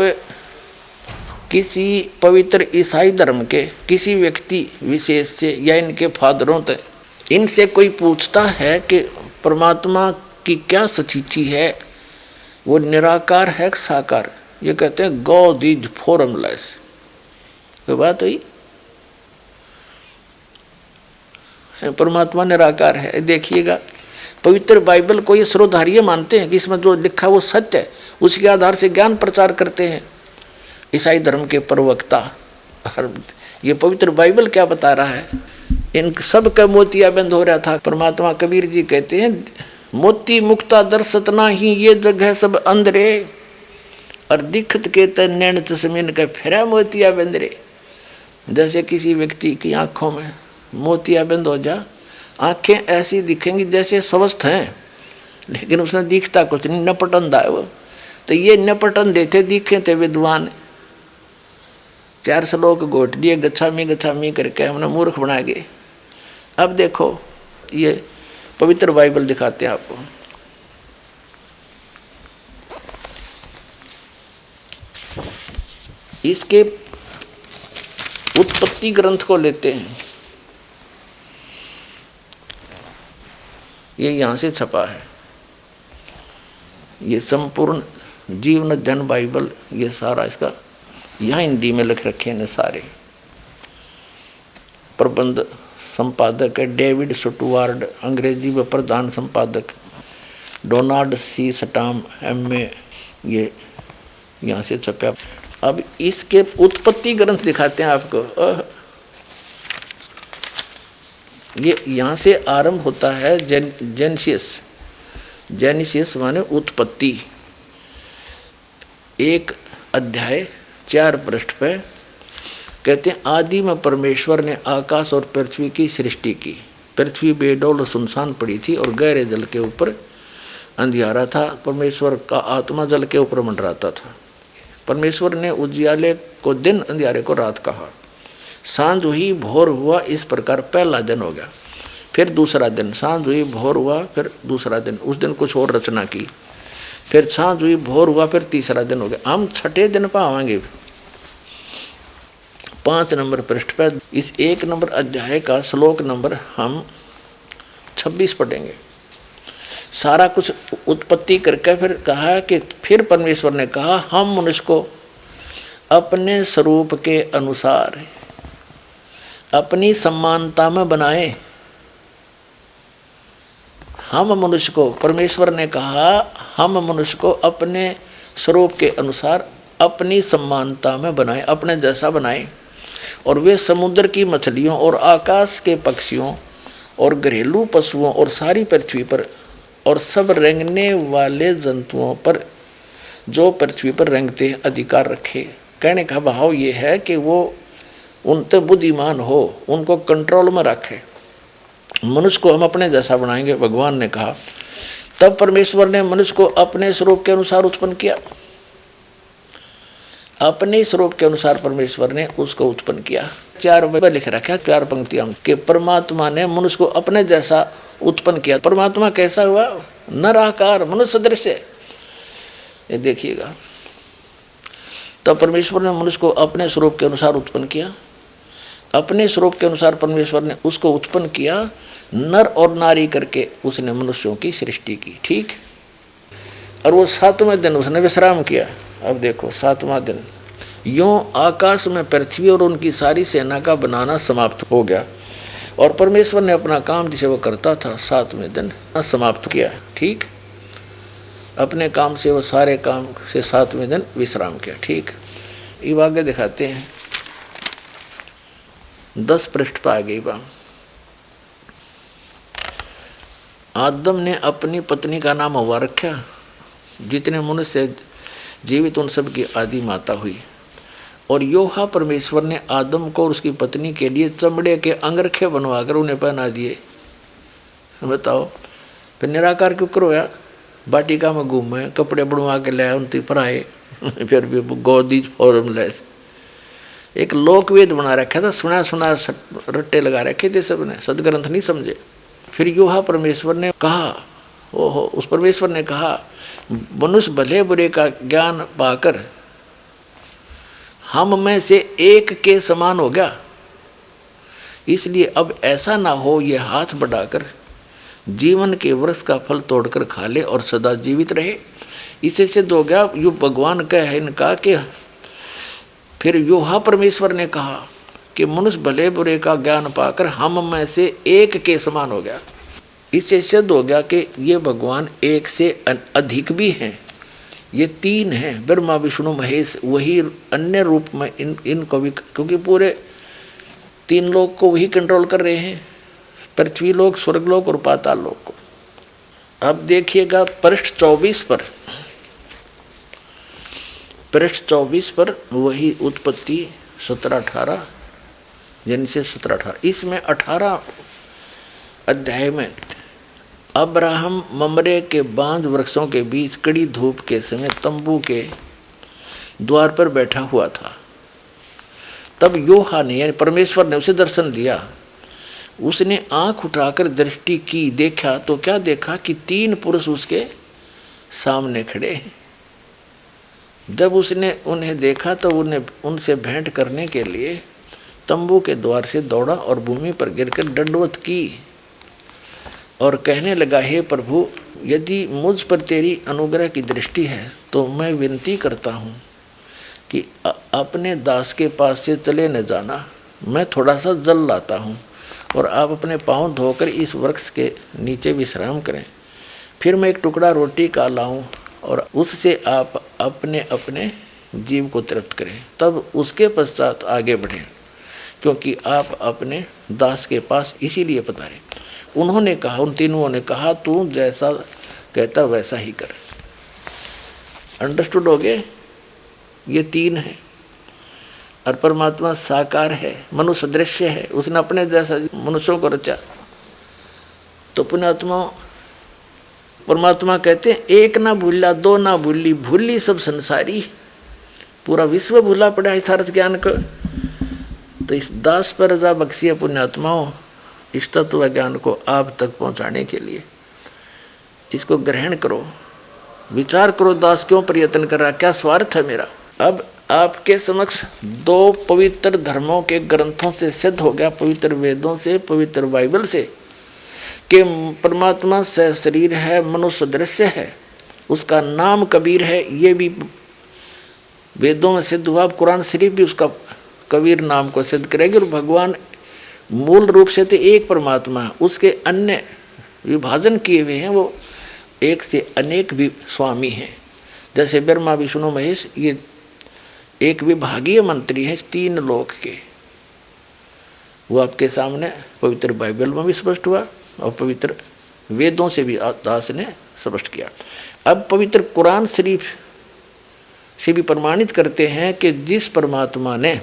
किसी पवित्र ईसाई धर्म के किसी व्यक्ति विशेष से या इनके फादरों तक, इनसे कोई पूछता है कि परमात्मा की क्या सच्ची है, वो निराकार है साकार, ये कहते हैं गॉड इज फॉर्मलेस। कोई बात हुई? परमात्मा निराकार है। देखिएगा पवित्र बाइबल को ये स्रोतधार्य मानते हैं कि इसमें जो लिखा वो सत्य है, उसके आधार से ज्ञान प्रचार करते हैं ईसाई धर्म के प्रवक्ता। ये पवित्र बाइबल क्या बता रहा है? इन सब का मोतियाबंद हो रहा था। परमात्मा कबीर जी कहते हैं, मोती मुक्ता दर्शत ना ही ये जगह सब अंधरे, और दिखत के तैन चश्मिन का फिरा मोतियाबंद रे। जैसे किसी व्यक्ति की आंखों में मोतियाबंद हो जा, आंखें ऐसी दिखेंगी जैसे स्वस्थ हैं, लेकिन उसने दिखता कुछ नहीं, नपटंदा है वो। तो ये नपटन देते दिखे थे विद्वान, 4 श्लोक घोट दिए गच्छामी करके हमने मूर्ख बना गए। अब देखो ये पवित्र बाइबल दिखाते हैं आपको। इसके उत्पत्ति ग्रंथ को लेते हैं, ये यहाँ से छपा है। ये संपूर्ण जीवन अध्ययन बाइबल, ये सारा इसका यहाँ हिंदी में लिख रखे हैं सारे। प्रबंध संपादक है डेविड स्टुअर्ट, अंग्रेजी में प्रधान संपादक डोनाल्ड सी स्टाम MA, ये यहाँ से छपा। अब इसके उत्पत्ति ग्रंथ दिखाते हैं आपको। ये यहाँ से आरंभ होता है जेनेसिस माने उत्पत्ति। एक अध्याय 4 पृष्ठ पे कहते हैं, आदि में परमेश्वर ने आकाश और पृथ्वी की सृष्टि की। पृथ्वी बेडौल और सुनसान पड़ी थी और गहरे जल के ऊपर अंधियारा था। परमेश्वर का आत्मा जल के ऊपर मंडराता था। परमेश्वर ने उजियाले को दिन, अंधियारे को रात कहा। सांझ हुई, भोर हुआ, इस प्रकार पहला दिन हो गया। फिर दूसरा दिन, सांझ हुई, भोर हुआ, फिर दूसरा दिन, उस दिन कुछ और रचना की। फिर सांझ हुई, भोर हुआ, फिर तीसरा दिन हो गया। हम छठे दिन पर आवेंगे 5 नंबर पृष्ठ पर। इस 1 नंबर अध्याय का श्लोक नंबर हम 26 पढ़ेंगे। सारा कुछ उत्पत्ति करके फिर कहा कि फिर परमेश्वर ने कहा, हम मनुष्य को अपने स्वरूप के अनुसार अपनी समानता में बनाए। हम मनुष्य को, परमेश्वर ने कहा, हम मनुष्य को अपने स्वरूप के अनुसार अपनी समानता में बनाए, अपने जैसा बनाए। और वे समुद्र की मछलियों और आकाश के पक्षियों और घरेलू पशुओं और सारी पृथ्वी पर और सब रेंगने वाले जंतुओं पर जो पृथ्वी पर रेंगते अधिकार रखे। कहने का भाव ये है कि वो उन तक बुद्धिमान हो, उनको कंट्रोल में रखे। मनुष्य को हम अपने जैसा बनाएंगे, भगवान ने कहा। तब परमेश्वर ने मनुष्य को अपने स्वरूप के अनुसार उत्पन्न किया। अपने स्वरूप के अनुसार परमेश्वर ने उसको उत्पन्न किया। 4 में लिख रखा है, 4 पंक्तियां कि परमात्मा ने मनुष्य को अपने जैसा उत्पन्न किया। परमात्मा कैसा हुआ? नराकार, मनुष्य सदृश। ये देखिएगा, तब परमेश्वर ने मनुष्य को अपने स्वरूप के अनुसार उत्पन्न किया। अपने स्वरूप के अनुसार परमेश्वर ने उसको उत्पन्न किया, नर और नारी करके उसने मनुष्यों की सृष्टि की। ठीक। और वो 7वें दिन उसने विश्राम किया। अब देखो 7वां दिन, यूं आकाश में पृथ्वी और उनकी सारी सेना का बनाना समाप्त हो गया। और परमेश्वर ने अपना काम जिसे वो करता था 7वें दिन समाप्त किया। ठीक। अपने काम से वो सारे काम से 7वें दिन विश्राम किया। ठीक। ये आगे दिखाते हैं 10 पृष्ठ पर आ गई बात। आदम ने अपनी पत्नी का नाम हव्वा रखा। जितने मनुष्य जीवित उन सब की आदि माता हुई। और योहा परमेश्वर ने आदम को और उसकी पत्नी के लिए चमड़े के अंगरखे बनवाकर उन्हें पहना दिए। बताओ, फिर निराकार क्यों करोया? बाटिका में घूमे, कपड़े बनवा के लाए, उनती पर आए, फिर भी गोदीज फॉर्मलेस एक लोकवेद बना रखा था। सुना रट्टे लगा रखे थे सबने, सदग्रंथ नहीं समझे। फिर योहा परमेश्वर ने कहा, ओहो, उस परमेश्वर ने कहा, मनुष्य भले बुरे का ज्ञान पाकर हम में से एक के समान हो गया। इसलिए अब ऐसा ना हो ये हाथ बढ़ाकर जीवन के वृक्ष का फल तोड़कर खा ले और सदा जीवित रहे। इससे सिद्ध हो गया यो भगवान का है इनका कि फिर योहा परमेश्वर ने कहा कि मनुष्य भले बुरे का ज्ञान पाकर हम में से एक के समान हो गया। इससे सिद्ध हो गया कि ये भगवान एक से अधिक भी हैं। ये 3 हैं, ब्रह्मा विष्णु महेश। वही अन्य रूप में इनको भी, क्योंकि पूरे 3 लोक को वही कंट्रोल कर रहे हैं, पृथ्वी लोक, स्वर्ग लोक और पाताल लोक को। अब देखिएगा पृष्ठ 24 पर, पृष्ठ 24 पर वही उत्पत्ति 17-18 जेनेसिस 17-18। इसमें 18 अध्याय में अब्राहम ममरे के बांज वृक्षों के बीच कड़ी धूप के समय तंबू के द्वार पर बैठा हुआ था। तब योहा ने, यानी परमेश्वर ने उसे दर्शन दिया। उसने आंख उठाकर दृष्टि की, देखा तो क्या देखा कि 3 पुरुष उसके सामने खड़े हैं। जब उसने उन्हें देखा तो उनसे भेंट करने के लिए तंबू के द्वार से दौड़ा और भूमि पर गिरकर दंडवत की और कहने लगा, हे प्रभु, यदि मुझ पर तेरी अनुग्रह की दृष्टि है तो मैं विनती करता हूँ कि अपने दास के पास से चले न जाना। मैं थोड़ा सा जल लाता हूँ और आप अपने पाँव धोकर इस वृक्ष के नीचे विश्राम करें। फिर मैं एक टुकड़ा रोटी का लाऊं और उससे आप अपने अपने जीव को तृप्त करें। तब उसके पश्चात आगे बढ़ें। क्योंकि आप अपने दास के पास इसीलिए पधारे। उन्होंने कहा, उन तीनों ने कहा, तू जैसा कहता वैसा ही कर। अंडरस्टूड हो गए? ये तीन है। और परमात्मा साकार है, मनुष्य दृश्य है, उसने अपने जैसा मनुष्यों को रचा। तो पुण्यात्मा परमात्मा कहते हैं, एक ना भूला दो ना भूली, भूली सब संसारी। पूरा विश्व भूला पड़ा है सारथ ज्ञान को। तो इस दास पर रजा बख्शिए पुण्यात्माओं, इस तत्व ज्ञान को आप तक पहुंचाने के लिए इसको ग्रहण करो, विचार करो, दास क्यों प्रयत्न कर रहा, क्या स्वार्थ है मेरा। अब आपके समक्ष दो पवित्र धर्मों के ग्रंथों से सिद्ध हो गया, पवित्र वेदों से, पवित्र बाइबल से, कि परमात्मा से शरीर है, मनुष्य दृश्य है, उसका नाम कबीर है। ये भी वेदों में सिद्ध हुआ। कुरान शरीफ भी उसका कबीर नाम को सिद्ध करेगी। और भगवान मूल रूप से तो एक परमात्मा है, उसके अन्य विभाजन किए हुए हैं, वो एक से अनेक भी स्वामी हैं। जैसे ब्रह्मा विष्णु महेश, ये एक विभागीय मंत्री है तीन लोक के। वो आपके सामने पवित्र बाइबल में भी स्पष्ट हुआ और पवित्र वेदों से भी दास ने स्पष्ट किया। अब पवित्र कुरान शरीफ से भी प्रमाणित करते हैं कि जिस परमात्मा ने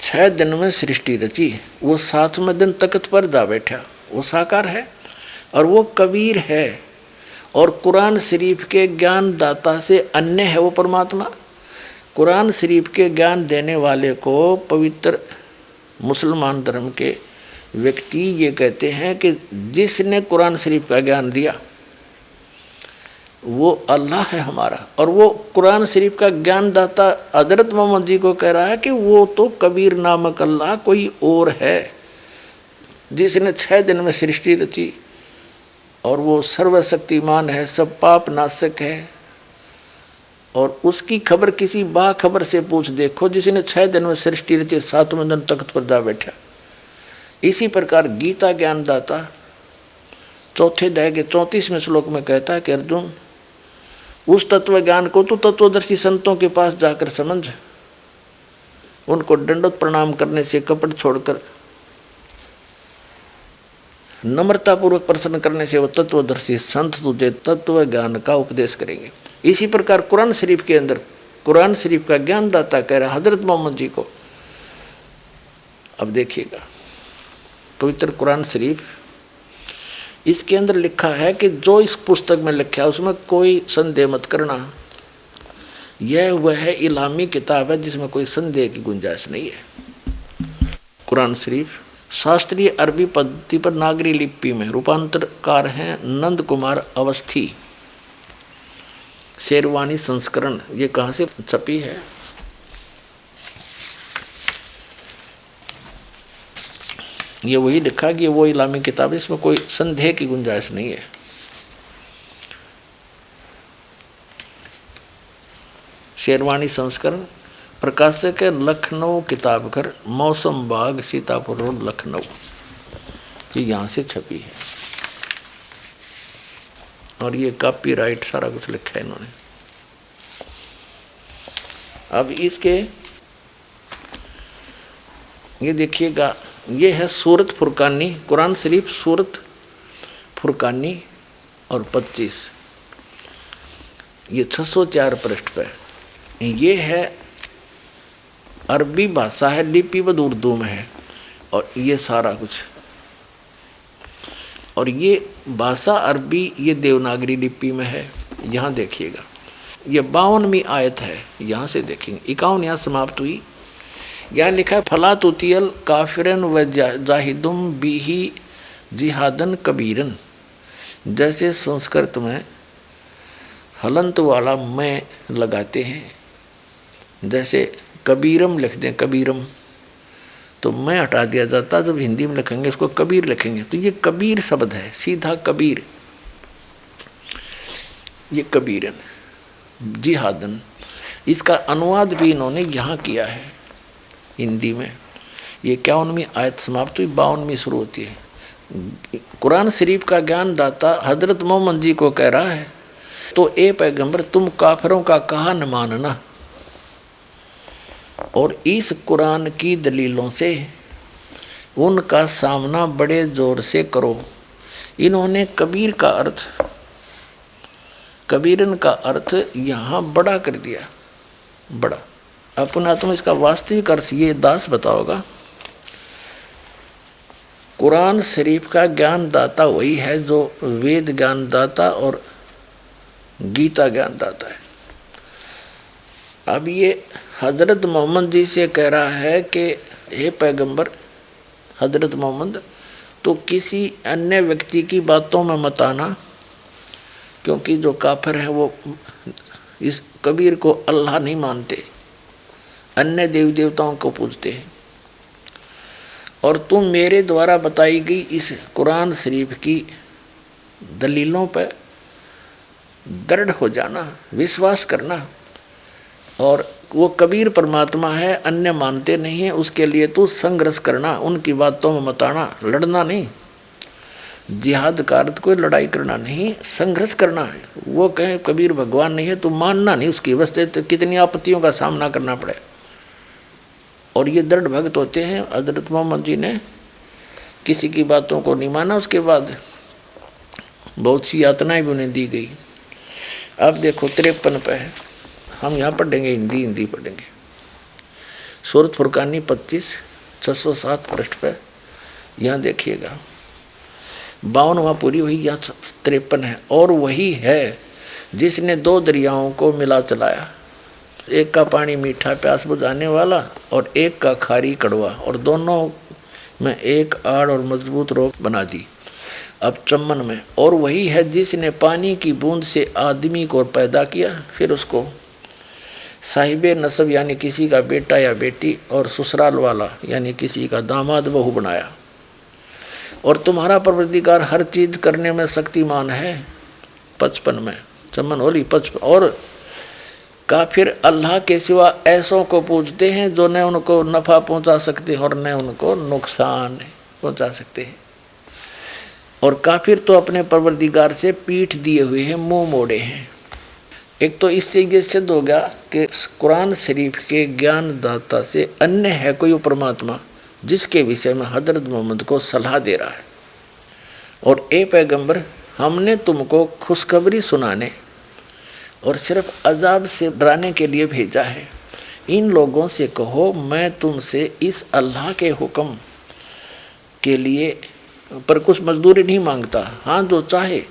6 दिन में सृष्टि रची, वो 7वें दिन तख्त पर जा बैठा, वो साकार है और वो कबीर है। और कुरान शरीफ के ज्ञान दाता से अन्य है वो परमात्मा। कुरान शरीफ के ज्ञान देने वाले को पवित्र मुसलमान धर्म के व्यक्ति ये कहते हैं कि जिसने कुरान शरीफ का ज्ञान दिया वो अल्लाह है हमारा। और वो कुरान शरीफ का ज्ञान दाता हजरत मोहम्मद जी को कह रहा है कि वो तो कबीर नामक अल्लाह कोई और है, जिसने 6 दिन में सृष्टि रची, और वो सर्वशक्तिमान है, सब पाप नाशक है। और उसकी खबर किसी बाखबर से पूछ देखो, जिसने 6 दिन में सृष्टि रची, 7वें दिन तख्त पर जा बैठा। इसी प्रकार गीता ज्ञानदाता 4 अध्याय के 34वें श्लोक में कहता है कि अर्जुन, उस तत्व ज्ञान को तो तत्वदर्शी संतों के पास जाकर समझ, उनको दंडवत प्रणाम करने से, कपट छोड़कर नम्रतापूर्वक प्रश्न करने से वो तत्वदर्शी संत तुझे तत्व ज्ञान का उपदेश करेंगे। इसी प्रकार कुरान शरीफ के अंदर कुरान शरीफ का ज्ञानदाता कह रहा हजरत मोहम्मद जी को। अब देखिएगा पवित्र कुरान शरीफ, इसके अंदर लिखा है कि जो इस पुस्तक में लिखा है उसमें कोई संदेह मत करना। यह वह इलामी किताब है जिसमें कोई संदेह की गुंजाइश नहीं है। कुरान शरीफ शास्त्रीय अरबी पद्धति पर नागरी लिपि में रूपांतरकार हैं नंद कुमार अवस्थी। शेरवानी संस्करण, ये कहाँ से छपी है? ये वही लिखा कि वो इलामी किताब, इसमें कोई संदेह की गुंजाइश नहीं है। शेरवानी संस्करण, प्रकाशक है लखनऊ किताब घर, मौसम बाग, सीतापुर रोड, लखनऊ। ये यहाँ से छपी है और ये कॉपीराइट सारा कुछ लिखा है इन्होंने। अब इसके ये देखिएगा, ये है सूरत फुरकानी, कुरान शरीफ सूरत फुरकानी और 25, ये 604 पृष्ठ पे। ये है अरबी भाषा है, लिपिबद्ध उर्दू में है और ये सारा कुछ। और ये भाषा अरबी, ये देवनागरी लिपि में है। यहाँ देखिएगा, ये 52वीं आयत है, यहाँ से देखेंगे 51 यहाँ समाप्त हुई। यहाँ लिखा है फला तुतियल काफिरन व जाहिदुम बिही जिहादन कबीरन। जैसे संस्कृत में हलंत वाला मैं लगाते हैं, जैसे कबीरम लिखते हैं, कबीरम तो मैं हटा दिया जाता, जब हिंदी में लिखेंगे उसको कबीर लिखेंगे। तो ये कबीर शब्द है, सीधा कबीर, ये कबीरन जिहादन। इसका अनुवाद भी इन्होंने यहाँ किया है हिंदी में। ये 51वीं आयत समाप्त हुई, 52वीं शुरू होती है। कुरान शरीफ का ज्ञान दाता हजरत मोहम्मद जी को कह रहा है, तो ए पैगंबर तुम काफिरों का कहा न मानना। और इस कुरान की दलीलों से उनका सामना बड़े जोर से करो। इन्होंने कबीरन का अर्थ यहाँ बड़ा कर दिया, बड़ा। अपना तुम इसका वास्तविक अर्थ ये दास बताओगा। कुरान शरीफ का ज्ञान दाता वही है जो वेद ज्ञान दाता और गीता ज्ञान दाता है। अब ये हजरत मोहम्मद जी से कह रहा है कि हे पैगंबर हजरत मोहम्मद, तो किसी अन्य व्यक्ति की बातों में मत आना, क्योंकि जो काफिर है वो इस कबीर को अल्लाह नहीं मानते, अन्य देवी देवताओं को पूजते हैं। और तुम मेरे द्वारा बताई गई इस कुरान शरीफ की दलीलों पर दृढ़ हो जाना, विश्वास करना। और वो कबीर परमात्मा है, अन्य मानते नहीं है, उसके लिए तू संघर्ष करना, उनकी बातों में मत आना, लड़ना नहीं। जिहाद का अर्थ कोई लड़ाई करना नहीं, संघर्ष करना है। वो कहे कबीर भगवान नहीं है तो मानना नहीं उसकी, बस तो कितनी आपत्तियों का सामना करना पड़े। और ये दृढ़ भक्त होते हैं। हजरत मोहम्मद जी ने किसी की बातों को नहीं माना, उसके बाद बहुत सी यातनाएं भी उन्हें दी गई। अब देखो 53 पे है, हम यहाँ पढ़ेंगे, हिंदी पढ़ेंगे। सूरत फुरकानी 25 607 पृष्ठ पे यहाँ देखिएगा। 52 वहाँ पूरी हुई, या 53 है। और वही है जिसने 2 दरियाओं को मिला चलाया, एक का पानी मीठा प्यास बुझाने वाला और एक का खारी कड़वा, और दोनों में एक आड़ और मजबूत रोक बना दी। अब चम्मन में, और वही है जिसने पानी की बूंद से आदमी को पैदा किया, फिर उसको साहिबे नसब यानी किसी का बेटा या बेटी, और ससुराल वाला यानी किसी का दामाद बहू बनाया। और तुम्हारा परवरदिगार हर चीज करने में शक्तिमान है। 55 में, चम्मन होली 55। और काफिर अल्लाह के सिवा ऐसों को पूजते हैं जो न उनको नफ़ा पहुंचा सकते हैं और न उनको नुकसान पहुंचा सकते हैं। और काफिर तो अपने परवरदिगार से पीठ दिए हुए हैं, मुंह मोड़े हैं। एक तो इससे ये सिद्ध हो गया कि कुरान शरीफ के ज्ञान दाता से अन्य है कोई परमात्मा, जिसके विषय में हजरत मोहम्मद को सलाह दे रहा है। और ए पैगंबर, हमने तुमको खुशखबरी सुनाने और सिर्फ अजाब से डराने के लिए भेजा है। इन लोगों से कहो मैं तुमसे इस अल्लाह के हुक्म के लिए पर कुछ मजदूरी नहीं मांगता। हाँ, जो चाहे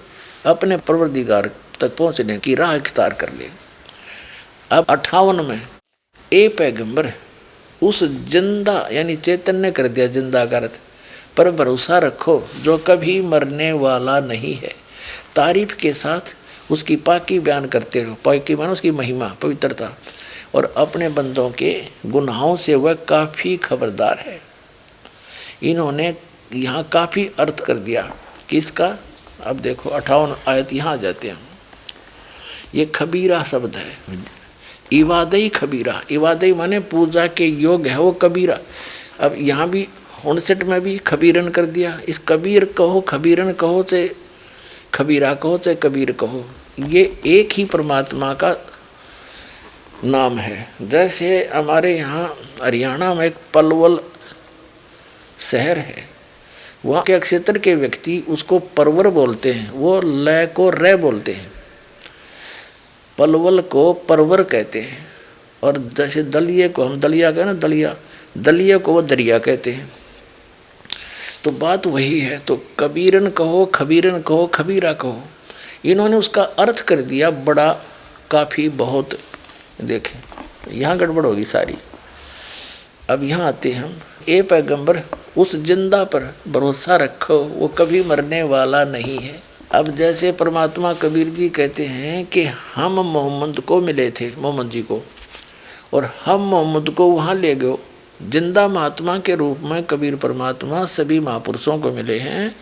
अपने परवरदिगार तक पहुँचने की राह इख्तियार कर ले। अब 58 में, ए पैगंबर, उस जिंदा यानी चैतन्य कर दिया जिंदा का अर्थ, पर भरोसा रखो जो कभी मरने वाला नहीं है। तारीफ के साथ उसकी पाकी बयान करते रहो। पाकी मानो उसकी महिमा, पवित्रता। और अपने बंदों के गुनाहों से वह काफ़ी खबरदार है। इन्होंने यहाँ काफ़ी अर्थ कर दिया किसका। अब देखो 58 आयत यहाँ आ जाते हैं। ये खबीरा शब्द है, इबादई खबीरा। इबादई माने पूजा के योग है वो कबीरा। अब यहाँ भी 59 में भी खबीरन कर दिया। इस कबीर कहो, खबीरन कहो, से खबीरा कहो, चाहे कबीर कहो, ये एक ही परमात्मा का नाम है। जैसे हमारे यहाँ हरियाणा में एक पलवल शहर है, वहाँ के क्षेत्र के व्यक्ति उसको परवर बोलते हैं, वो लय को रे बोलते हैं। पलवल को परवर कहते हैं। और जैसे दलिये को हम दलिया कहते हैं ना, दलिये को वो दरिया कहते हैं। तो बात वही है। तो कबीरन कहो, खबीरन कहो, खबीरा कहो, इन्होंने उसका अर्थ कर दिया बड़ा, काफ़ी, बहुत। देखें यहाँ गड़बड़ होगी सारी। अब यहाँ आते हैं हम। ए पैगंबर, उस जिंदा पर भरोसा रखो, वो कभी मरने वाला नहीं है। अब जैसे परमात्मा कबीर जी कहते हैं कि हम मोहम्मद को मिले थे, मोहम्मद जी को, और हम मोहम्मद को वहाँ ले गए। जिंदा महात्मा के रूप में कबीर परमात्मा सभी महापुरुषों को मिले हैं।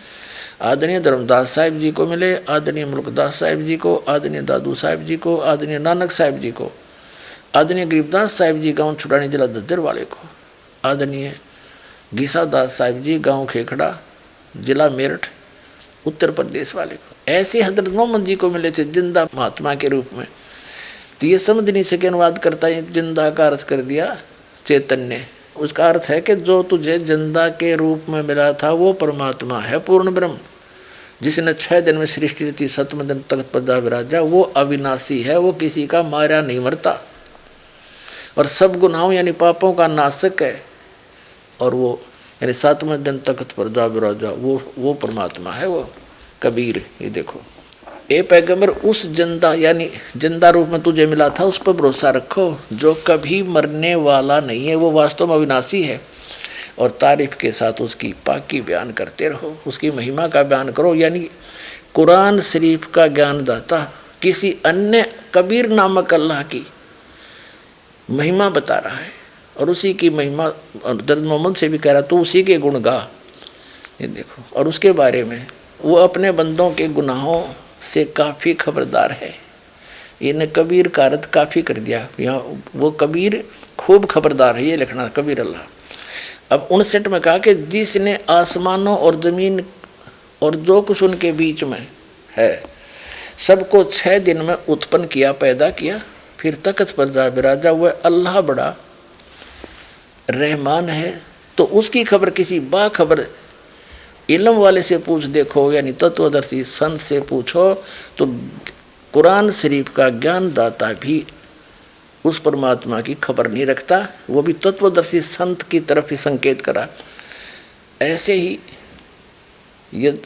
आदरणीय धर्मदास साहिब जी को मिले, आदरणीय मुल्कदास साहिब जी को, आदरणीय दादू साहिब जी को, आदरणीय नानक साहिब जी को, आदरणीय गरीबदास साहिब जी गाँव छुड़ानी जिला दद्दर वाले को, आदरणीय घीसादास साहिब जी गाँव खेखड़ा जिला मेरठ उत्तर प्रदेश वाले को। ऐसे हजरत मोहम्मद जी को मिले थे जिंदा महात्मा के रूप में। तो ये समझ नहीं सके, अनुवाद करता है जिंदा का अर्थ कर दिया चैतन्य। उसका अर्थ है कि जो तुझे जिंदा के रूप में मिला था वो परमात्मा है, पूर्ण ब्रह्म, जिसने 6 दिन में सृष्टि रची, 7वें दिन तख्त पर जा विराजा। वो अविनाशी है, वो किसी का मारा नहीं मरता, और सब गुनाहों यानी पापों का नाशक है। और वो यानी 7वें दिन तख्त पर जा विराजा, वो परमात्मा है, वो कबीर। ये देखो, ए पैगंबर, उस जिंदा यानी जिंदा रूप में तुझे मिला था उस पर भरोसा रखो, जो कभी मरने वाला नहीं है, वो वास्तव में अविनाशी है। और तारीफ के साथ उसकी पाकी बयान करते रहो, उसकी महिमा का बयान करो। यानी कुरान शरीफ का ज्ञान दाता किसी अन्य कबीर नामक अल्लाह की महिमा बता रहा है, और उसी की महिमा हज़रत मोहम्मद से भी कह रहा तो उसी के गुण गा। ये देखो, और उसके बारे में वो अपने बंदों के गुनाहों से काफ़ी खबरदार है। इन्हें कबीर का अर्थ काफ़ी कर दिया, यहाँ वो कबीर खूब खबरदार है, ये लिखना कबीर अल्लाह। अब 59 में कहा कि जिसने आसमानों और ज़मीन और जो कुछ उनके बीच में है सबको 6 दिन में उत्पन्न किया, पैदा किया, फिर तख्त पर जा विराजा। वह अल्लाह बड़ा रहमान है। तो उसकी खबर किसी बाखबर इल्म वाले से पूछ देखो, यानी तत्वदर्शी संत से पूछो, तो कुरान शरीफ का ज्ञान दाता भी उस परमात्मा की खबर नहीं रखता, वो भी तत्वदर्शी संत की तरफ ही संकेत करा। ऐसे ही ये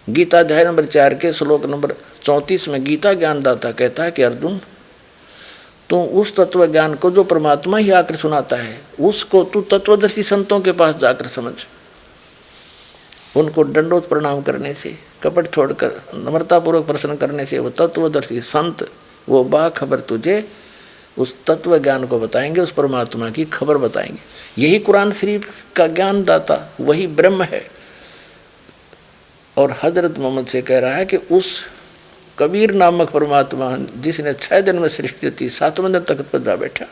गीता अध्याय नंबर 4 के श्लोक नंबर 34 में गीता ज्ञानदाता कहता है कि अर्जुन, तू उस तत्व ज्ञान को जो परमात्मा ही आकर सुनाता है उसको तू तत्वदर्शी संतों के पास जाकर समझ। उनको दंडोत प्रणाम करने से, कपट छोड़कर नम्रतापूर्वक प्रश्न करने से वो तत्वदर्शी संत वो बाखबर तुझे उस तत्व ज्ञान को बताएंगे, उस परमात्मा की खबर बताएंगे। यही कुरान शरीफ का ज्ञान दाता वही ब्रह्म है। और हजरत मोहम्मद से कह रहा है कि उस कबीर नामक परमात्मा जिसने 6 दिन में सृष्टि थी, 7वें दिन तख्त पर जा बैठा,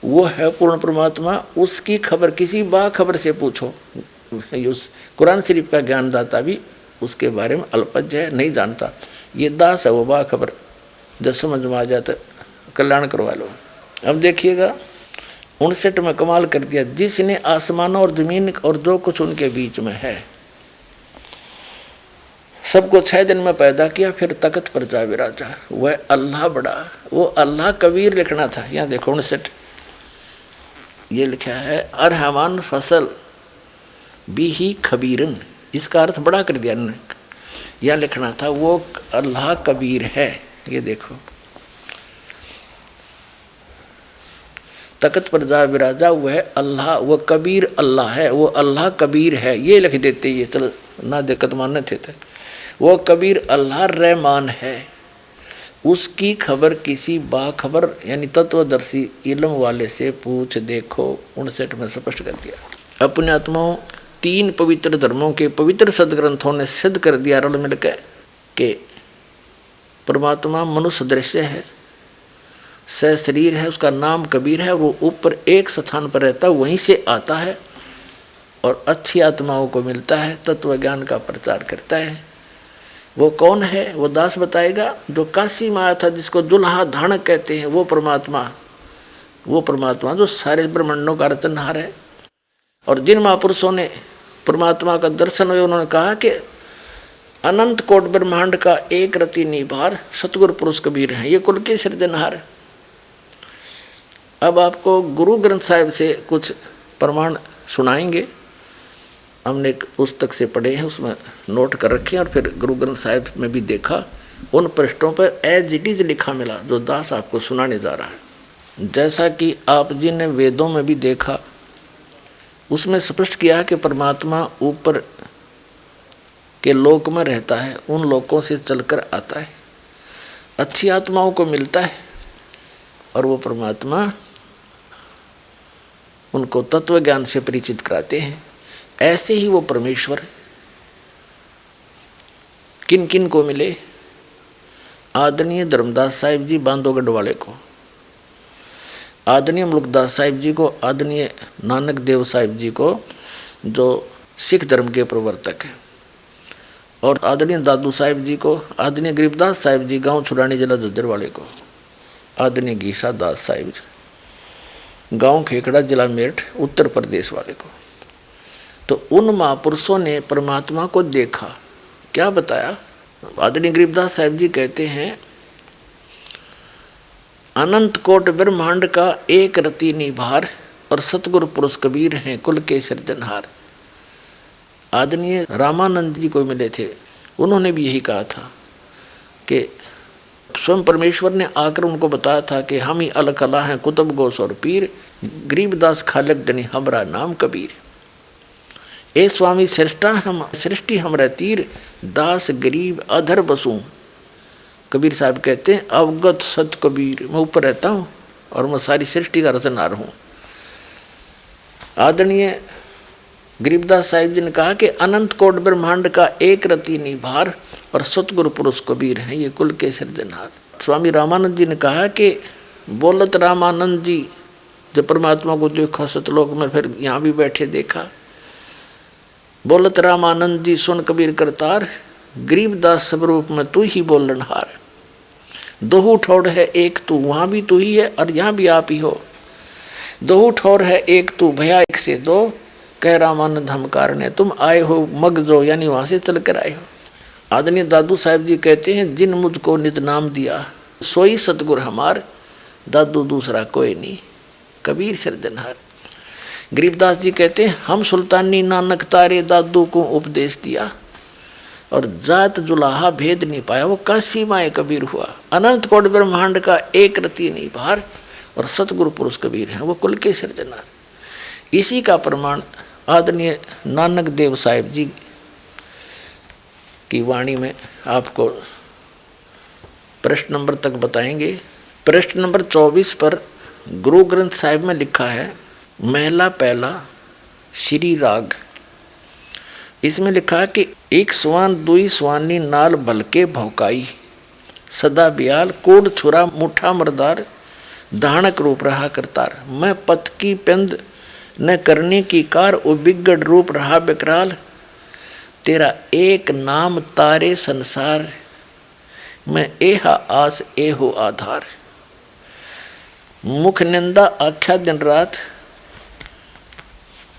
वो है पूर्ण परमात्मा। उसकी खबर किसी बाखबर से पूछो। उस कुरान शरीफ का ज्ञानदाता भी उसके बारे में अल्पज्ञ है, नहीं जानता। ये दास है वो बाखबर, जब समझ में आ जाता कल्याण करवा लो। अब देखिएगा 59 में कमाल कर दिया, जिसने आसमानों और जमीन और जो कुछ उनके बीच में है सबको 6 दिन में पैदा किया, फिर तख्त पर जा विराजा। वह अल्लाह बड़ा, वो अल्लाह कबीर लिखना था। यहाँ देखो 59 ये लिखा है, अरहमान फसल भी ही खबीरन, इसका अर्थ बड़ा कर दिया। यह लिखना था वो अल्लाह कबीर है। ये देखो, तख्त पर जा विराजा वह अल्लाह, वो कबीर अल्लाह है, वो अल्लाह कबीर है, ये लिख देते। ये चलो ना दिक्कत मानने थे। वो कबीर अल्लाह रहमान है। उसकी खबर किसी बाखबर यानी तत्वदर्शी इल्म वाले से पूछ देखो। 59 में स्पष्ट कर दिया। अपने आत्माओं 3 पवित्र धर्मों के पवित्र सदग्रंथों ने सिद्ध कर दिया रल मिलकर कि परमात्मा मनुष्य दृश्य है, सशरीर है, उसका नाम कबीर है। वो ऊपर एक स्थान पर रहता है, वहीं से आता है और अच्छी आत्माओं को मिलता है, तत्व ज्ञान का प्रचार करता है। वो कौन है? वो दास बताएगा। जो काशी में आया था, जिसको दुल्हा धाणक कहते हैं, वो परमात्मा जो सारे ब्रह्मांडों का रचनहार है। और जिन महापुरुषों ने परमात्मा का दर्शन हुए, उन्होंने कहा कि अनंत कोट ब्रह्मांड का एक रति निभार सतगुरु पुरुष कबीर है, ये कुल के सृजनहार। अब आपको गुरु ग्रंथ साहिब से कुछ प्रमाण सुनाएंगे। हमने एक पुस्तक से पढ़े हैं, उसमें नोट कर रखे, और फिर गुरु ग्रंथ साहिब में भी देखा। उन पृष्ठों पर एज इट इज लिखा मिला जो दास आपको सुनाने जा रहा है। जैसा कि आप जी ने वेदों में भी देखा, उसमें स्पष्ट किया है कि परमात्मा ऊपर के लोक में रहता है, उन लोकों से चलकर आता है, अच्छी आत्माओं को मिलता है, और वो परमात्मा उनको तत्व ज्ञान से परिचित कराते हैं। ऐसे ही वो परमेश्वर किन किन को मिले? आदरणीय धर्मदास साहिब जी बांधोगढ़ वाले को, आदरणीय मुल्कदास साहिब जी को, आदरणीय नानक देव साहिब जी को जो सिख धर्म के प्रवर्तक हैं, और आदरणीय दादू साहिब जी को, आदरणीय गरीबदास साहिब जी गांव छुरानी जिला झज्जर वाले को, आदरणीय गीसा दास साहिब जी, गांव खेकड़ा, जिला मेरठ, उत्तर प्रदेश वाले को। तो उन महापुरुषों ने परमात्मा को देखा, क्या बताया? आदरणीय गरीबदास साहब जी कहते हैं, अनंत कोट ब्रह्मांड का एक रति निभार और सतगुरु पुरुष कबीर हैं कुल के सृजनहार। आदरणीय रामानंद जी को मिले थे, उन्होंने भी यही कहा था कि स्वयं परमेश्वर ने आकर उनको बताया था कि हम ही अलकला हैं कुतुब गोस और पीर, गरीबदास खालक जनी हमरा नाम कबीर। ए स्वामी श्रेष्ठा हम सृष्टि हमरा तीर, दास गरीब अधर बसूं। कबीर साहब कहते हैं, अवगत सत कबीर, मैं ऊपर रहता हूँ और मैं सारी सृष्टि का रचनहार हूँ। आदरणीय गरीबदास साहिब जी ने कहा कि अनंत कोट ब्रह्मांड का एक रति निभार और सतगुरु पुरुष कबीर हैं ये कुल के सृजनहार। स्वामी रामानंद जी ने कहा कि बोलत रामानंद जी जब परमात्मा को देखा सतलोक में, फिर यहाँ भी बैठे देखा। बोलत रामानंद जी सुन कबीर करतार, गरीबदास सब रूप में तू ही बोलनहार। दोहू ठोर है एक तू, वहाँ भी तू ही है और यहाँ भी आप ही हो। दोहू ठोर है एक तू, भया एक से दो, कह रामानंद हम कारण, तुम आए हो मगजो, यानी वहाँ से चल कर आए हो। आदरणीय दादू साहब जी कहते हैं, जिन मुझको निज नाम दिया सोई सतगुर हमार, दादू दूसरा कोई नहीं कबीर सृजनहार। गरीबदास जी कहते हैं, हम सुल्तानी नानक तारे दादू को उपदेश दिया और जात जुलाहा भेद नहीं पाया, वो काशी माए कबीर हुआ। अनंत कोट ब्रह्मांड का एक रति नहीं भार और सतगुरु पुरुष कबीर हैं वो कुल के सृजनहार। इसी का प्रमाण आदरणीय नानक देव साहिब जी की वाणी में आपको प्रश्न नंबर तक बताएंगे। प्रश्न नंबर 24 पर गुरु ग्रंथ साहिब में लिखा है, महला पहला श्री राग। इसमें लिखा है कि एक स्वान दुई स्वानी नाल भलके भौकाई, सदा बियाल कोड छुरा मुठा मरदार, धानक रूप रहा करतार। मैं पथ की पिंद न करने की कार, ओ बिगड़ रूप रहा बिकराल, तेरा एक नाम तारे संसार, मैं एहा आस एहो आधार। मुख निंदा आख्या दिन रात,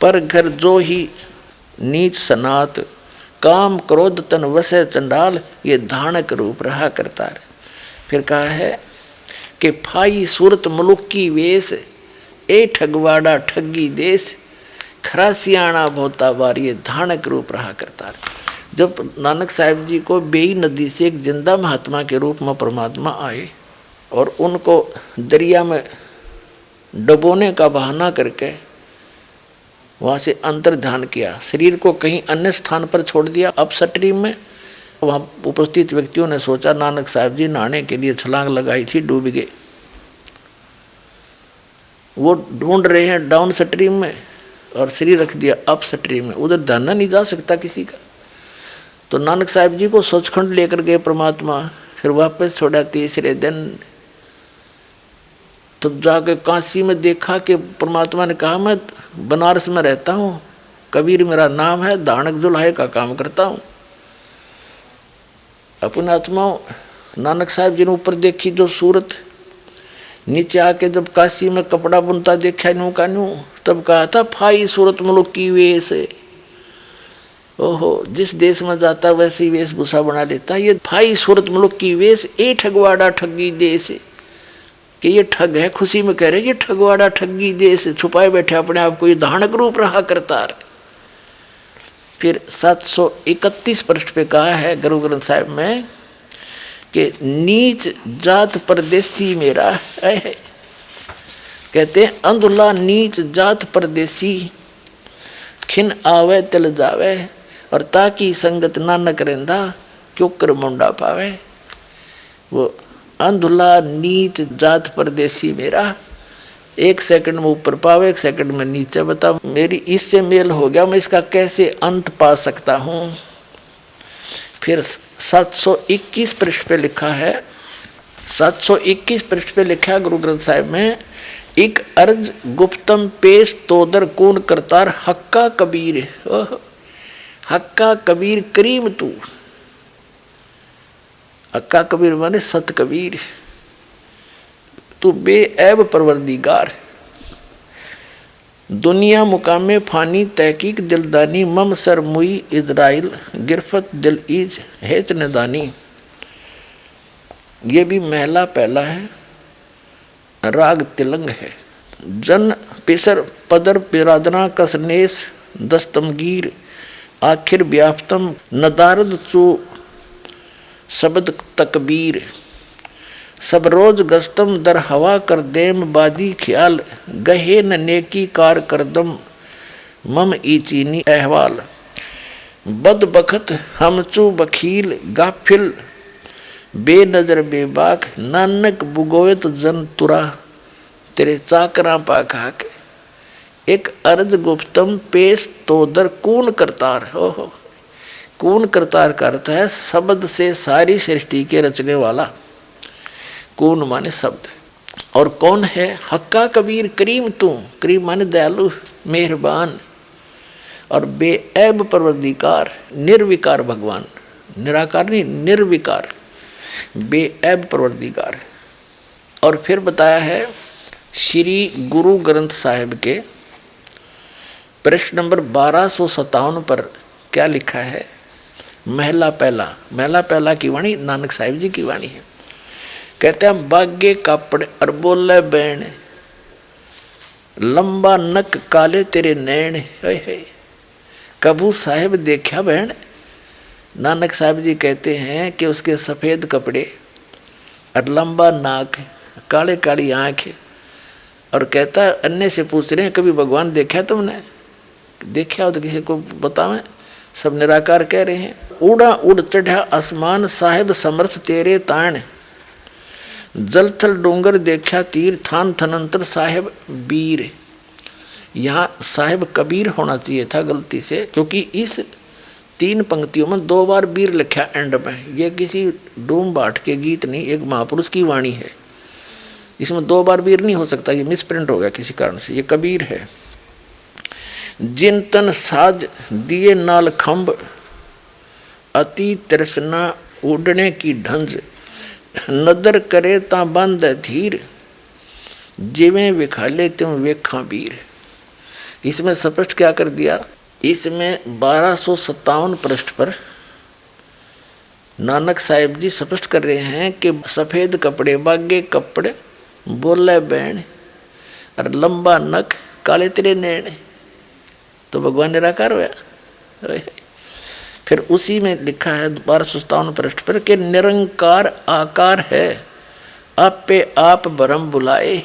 पर घर जो ही नीच सनात, काम क्रोध तन वसे चंडाल, ये धानक रूप रहा करतार। फिर कहा है कि फाई सूरत मुलुक की वेश, ए ठगवाड़ा ठगी देश, खरासियाणा भोता बार, ये धानक रूप रहा करतार। जब नानक साहिब जी को बेई नदी से एक जिंदा महात्मा के रूप में परमात्मा आए और उनको दरिया में डुबोने का बहाना करके वहाँ से अंतर ध्यान किया, शरीर को कहीं अन्य स्थान पर छोड़ दिया अपस्ट्रीम में। वहाँ उपस्थित व्यक्तियों ने सोचा नानक साहिब जी नहाने के लिए छलांग लगाई थी, डूब गए। वो ढूंढ रहे हैं डाउन स्ट्रीम में और शरीर रख दिया अप स्ट्रीम में, उधर ध्यान नहीं जा सकता किसी का। तो नानक साहिब जी को सचखंड लेकर गए परमात्मा, फिर वापस छोड़ा तीसरे दिन। तब जाके काशी में देखा कि परमात्मा ने कहा, मैं बनारस में रहता हूँ, कबीर मेरा नाम है, धानक जुलाहे का काम करता हूँ। अपने आत्माओं नानक साहिब जी ने ऊपर देखी जो सूरत, नीचे आके जब काशी में कपड़ा बुनता देखा नू का नू, तब कहा था फाई सूरत मुलुक की वेश। ओहो, जिस देश में जाता वैसे ही वेशभूषा बना लेता। ये फाई सूरत मुलुक की वेश, ए ठगवाड़ा ठगी देश, कि ये ठग है, खुशी में कह रहे ये ठगवाड़ा ठगी देश, छुपाए बैठे अपने आप को, ये धानक रूप रहा करतार। फिर 731 पृष्ठ पे कहा है गुरु ग्रंथ साहिब में कि नीच जात परदेसी मेरा है। कहते हैं, अंधुला नीच जात परदेसी, खिन आवे तिल जावे, और ताकि संगत नानक रेंदा, क्यों कर मुंडा पावे। वो अंधुला नीच जात परदेसी मेरा, एक सेकंड में ऊपर पावे, एक सेकंड में नीचे। बताओ, मेरी इससे मेल हो गया, मैं इसका कैसे अंत पा सकता हूँ। फिर 721 पृष्ठ पे लिखा है, 721 पृष्ठ पे लिखा है गुरु ग्रंथ साहिब में, एक अर्ज गुप्तम पेश तोदर कौन करतार, हक्का कबीर। हक्का कबीर करीम तू। हक्का कबीर माने सत कबीर, तू बेऐब परवरदिगार। दुनिया मुकामे फानी तहकीक दिलदानी मम सर मुई इजराइल गिरफत दिल ईज हेच नदानी। ये भी महला पहला है, राग तिलंग है। जन पिसर पदर पिरादना कसनेस दस्तमगीर आखिर व्याप्तम नदारद चू शब्द तकबीर। सब रोज गस्तम दर हवा कर देम बादी ख्याल गहे न नेकी कार करदम मम ई चीनी अहवाल। बद बखत हमचू बखील गाफिल बेनजर बेबाक नानक बुगोयत जन तुरा तेरे चाकरा पाखा के। एक अर्ज गुप्तम पेश तो दर कून करतार। हो कून करतार करता है शब्द से सारी सृष्टि के रचने वाला। कौन माने शब्द, और कौन है हक्का कबीर करीम तू। करीम माने दयालु मेहरबान, और बेऐब परवरदिगार निर्विकार भगवान। निराकार नहीं, निर्विकार बेऐब परवरदिगार। और फिर बताया है श्री गुरु ग्रंथ साहिब के प्रश्न नंबर 1257 पर क्या लिखा है। महला पहला की वाणी नानक साहिब जी की वाणी है। कहते हैं बागे कापड़ और बोले बैण लंबा नक काले तेरे नैन। कबू साहिब देखा बहन। नानक साहिब जी कहते हैं कि उसके सफ़ेद कपड़े और लंबा नाक काले काली आँख। और कहता अन्य से पूछ रहे हैं कभी भगवान देखा तुमने? देखा हो तो किसी को बतावें। सब निराकार कह रहे हैं। उड़ा उड़ चढ़ा आसमान साहिब समर्थ तेरे ताण। जल थल डोंगर देखा तीर थान थनंतर साहिब बीर। यहाँ साहिब कबीर होना चाहिए था गलती से, क्योंकि इस 3 पंक्तियों में 2 बार बीर लिखा एंड में। ये किसी डूम बाट के गीत नहीं, एक महापुरुष की वाणी है। इसमें 2 बार बीर नहीं हो सकता, ये मिसप्रिंट हो गया किसी कारण से। ये कबीर है। जिन तन साज दिए नाल खम्ब अति तृष्णा उड़ने की ढंज। नदर करे ता बंद धीर जिवें विखाले तुम वेखा वीर। इसमें स्पष्ट क्या कर दिया। इसमें 1257 पृष्ठ पर नानक साहिब जी स्पष्ट कर रहे हैं कि सफ़ेद कपड़े बागे कपड़े बोले बैण और लंबा नख काले तेरे नैन। तो भगवान निराकार हुआ। फिर उसी में लिखा है 1257 पृष्ठ पर कि निरंकार आकार है आपे आप ब्रह्म बुलाए।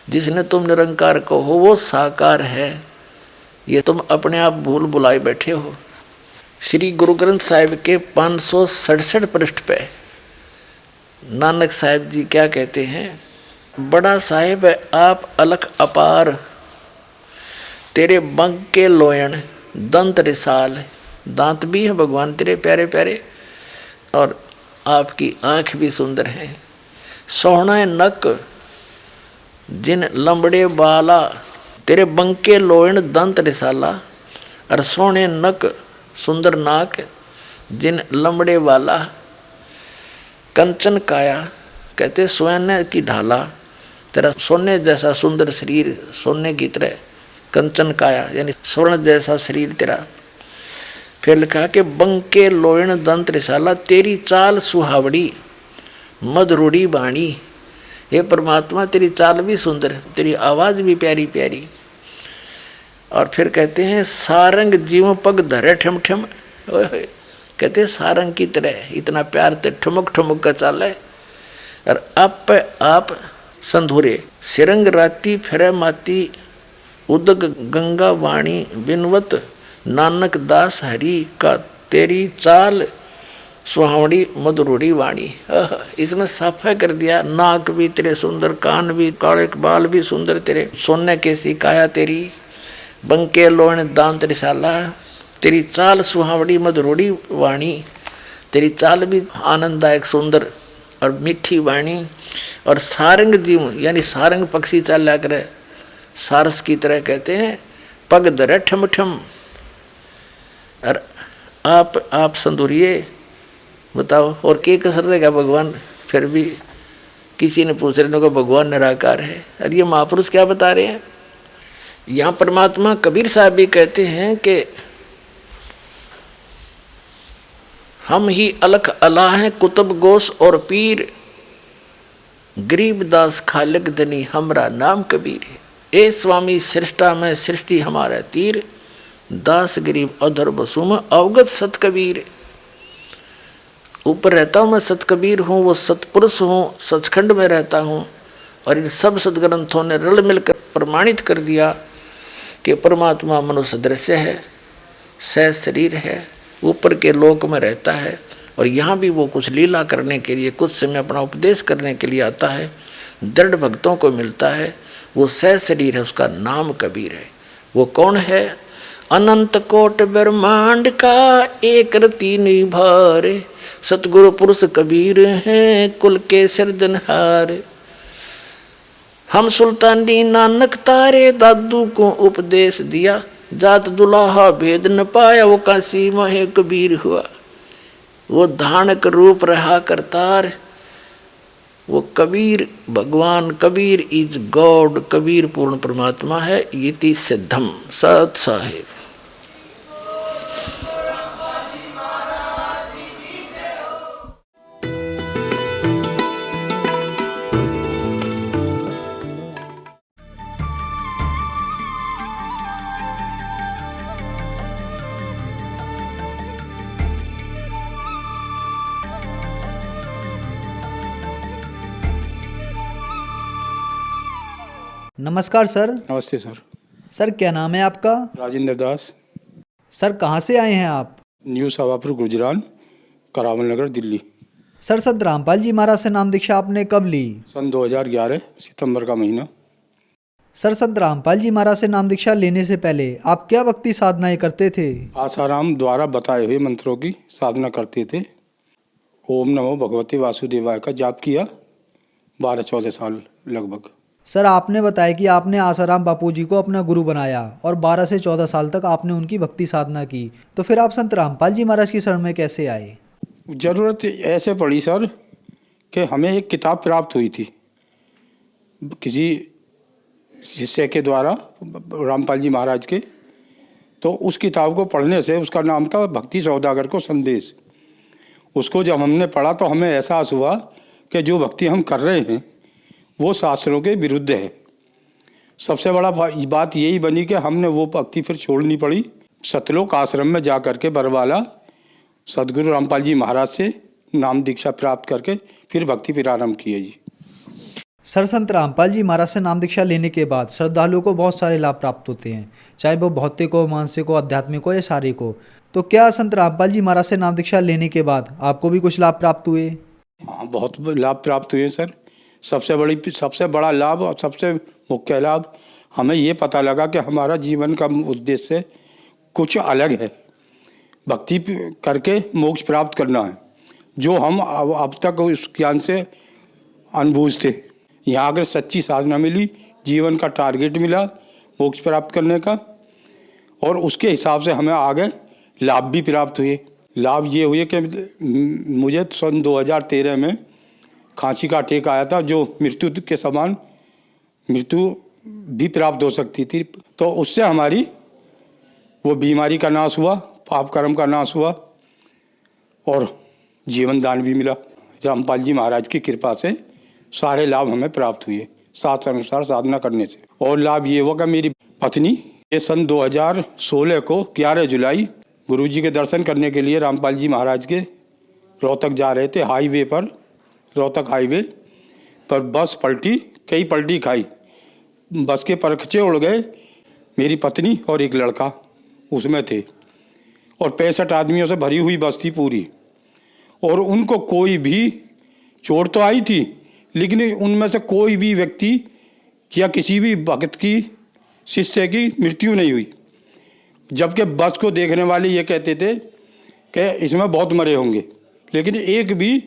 जिसने तुम निरंकार कहो वो साकार है, ये तुम अपने आप भूल बुलाए बैठे हो। श्री गुरु ग्रंथ साहिब के 567 पृष्ठ पे नानक साहिब जी क्या कहते हैं। बड़ा साहिब है आप अलख अपार तेरे बंक के लोयन दंत रिसाल। दांत भी है भगवान तेरे प्यारे प्यारे, और आपकी आँख भी सुंदर है। सोहना नक जिन लंबड़े बाला तेरे बंके लोयन दंत रिसाला। और सोहने नक सुंदर नाक जिन लंबड़े वाला। कंचन काया कहते सोने की ढाला तेरा सोने जैसा सुंदर शरीर, सोने की तरह कंचन काया यानी स्वर्ण जैसा शरीर तेरा। फिर लिखा कि बंके लोयन दंत रिसाला तेरी चाल सुहावड़ी मधुरूढ़ी बाणी। हे परमात्मा तेरी चाल भी सुंदर, तेरी आवाज़ भी प्यारी प्यारी। और फिर कहते हैं सारंग जीव पग धरे ठम ठम। कहते हैं सारंग की तरह इतना प्यार ते ठुमक ठुमक का चाल है। और आप संधुरे सिरंग राती फिर माती उदग गंगा वाणी बिनवत नानक दास हरि का तेरी चाल सुहावड़ी मधुरूढ़ी वाणी। इसने साफा कर दिया। नाक भी तेरे सुंदर, कान भी काले, बाल भी सुंदर तेरे, सोने कैसी काया तेरी, बंके लोण दांत रिसाला। तेरी चाल सुहावड़ी मधुरूढ़ी वाणी, तेरी चाल भी आनंददायक सुंदर और मीठी वाणी। और सारंग जीव यानी सारंग पक्षी चाल करे सारस की तरह कहते हैं पग धरे ठम ठम। और आप संदूरिये बताओ और के कसर रहेगा भगवान। फिर भी किसी ने पूछ रहे को भगवान निराकार है। और ये महापुरुष क्या बता रहे हैं यहाँ परमात्मा कबीर साहब भी कहते हैं कि हम ही अलख अला हैं कुतुब गोस और पीर, गरीबदास खालिक दनी हमरा नाम कबीर है। ए स्वामी सृष्टा में सृष्टि हमारा तीर, दास गरीब अधर बसुम अवगत सत कबीर। ऊपर रहता हूँ मैं सत कबीर हूँ, वो सतपुरुष हूँ, सचखंड में रहता हूँ। और इन सब सदग्रंथों ने रल मिलकर प्रमाणित कर दिया कि परमात्मा मनुष्य दृश्य है, सह शरीर है, ऊपर के लोक में रहता है। और यहाँ भी वो कुछ लीला करने के लिए, कुछ समय अपना उपदेश करने के लिए आता है, दृढ़ भक्तों को मिलता है। वो सह शरीर है, उसका नाम कबीर है। वो कौन है? अनंत कोट ब्रह्मांड का एक रति निभार, सतगुरु पुरुष कबीर हैं कुल के सिरजनहार। हम सुल्तानी नानक तारे दादू को उपदेश दिया, जात दुलाहा भेद न पाया वो काशी महे कबीर हुआ। वो धानक रूप रहा करतार, वो कबीर भगवान कबीर इज गॉड, कबीर पूर्ण परमात्मा है। इति सिद्धम सत साहिब। नमस्कार सर। नमस्ते सर। सर क्या नाम है आपका? राजेंद्र दास। सर कहाँ से आए हैं आप? न्यू सवापुर गुजरान, करावल नगर, दिल्ली। सर संत रामपाल जी महाराज से नाम दीक्षा आपने कब ली? सन 2011 सितंबर का महीना। सर संत रामपाल जी महाराज से नाम दीक्षा लेने से पहले आप क्या भक्ति साधनाएं करते थे? आसाराम द्वारा बताए हुए मंत्रों की साधना करते थे। ओम नमो भगवते वासुदेवाय का जाप किया 12-14 साल लगभग। सर आपने बताया कि आपने आसाराम बापू जी को अपना गुरु बनाया और 12 से 14 साल तक आपने उनकी भक्ति साधना की, तो फिर आप संत रामपाल जी महाराज की शरण में कैसे आए? ज़रूरत ऐसे पड़ी सर कि हमें एक किताब प्राप्त हुई थी किसी शिष्य के द्वारा, रामपाल जी महाराज के। तो उस किताब को पढ़ने से, उसका नाम था भक्ति सौदागर को संदेश। उसको जब हमने पढ़ा तो हमें एहसास हुआ कि जो भक्ति हम कर रहे हैं वो शास्त्रों के विरुद्ध है। सबसे बड़ा बात यही बनी कि हमने वो भक्ति फिर छोड़नी पड़ी। सतलोक आश्रम में जा कर के बरवाला सदगुरु रामपाल जी महाराज से नाम दीक्षा प्राप्त करके फिर भक्ति प्रारंभ की है जी। सर संत रामपाल जी महाराज से नाम दीक्षा लेने के बाद श्रद्धालुओं को बहुत सारे लाभ प्राप्त होते हैं, चाहे वो भौतिक हो, मानसिक हो, आध्यात्मिक हो या शारीरिक हो। तो क्या संत रामपाल जी महाराज से नाम दीक्षा लेने के बाद आपको भी कुछ लाभ प्राप्त हुए? हाँ, बहुत लाभ प्राप्त हुए सर। सबसे बड़ा लाभ और सबसे मुख्य लाभ हमें ये पता लगा कि हमारा जीवन का उद्देश्य कुछ अलग है। भक्ति करके मोक्ष प्राप्त करना है, जो हम अब तक उस ज्ञान से अनबूझ थे। यहाँ अगर सच्ची साधना मिली, जीवन का टारगेट मिला मोक्ष प्राप्त करने का, और उसके हिसाब से हमें आगे लाभ भी प्राप्त हुए। लाभ ये हुए कि मुझे सन 2013 में खांसी का अटैक आया था, जो मृत्यु के समान मृत्यु भी प्राप्त हो सकती थी। तो उससे हमारी वो बीमारी का नाश हुआ, पाप कर्म का नाश हुआ और जीवन दान भी मिला। रामपाल जी महाराज की कृपा से सारे लाभ हमें प्राप्त हुए शास्त्र अनुसार साधना करने से। और लाभ ये हुआ कि मेरी पत्नी ये सन 2016 को 11 जुलाई गुरुजी के दर्शन करने के लिए रामपाल जी महाराज के रोहतक जा रहे थे। हाईवे पर, रोहतक हाईवे पर बस पलटी, कई पलटी खाई, बस के परखचे उड़ गए। मेरी पत्नी और एक लड़का उसमें थे और 65 आदमियों से भरी हुई बस थी पूरी। और उनको कोई भी चोट तो आई थी, लेकिन उनमें से कोई भी व्यक्ति या किसी भी भक्त की, शिष्य की मृत्यु नहीं हुई। जबकि बस को देखने वाले ये कहते थे कि इसमें बहुत मरे होंगे, लेकिन एक भी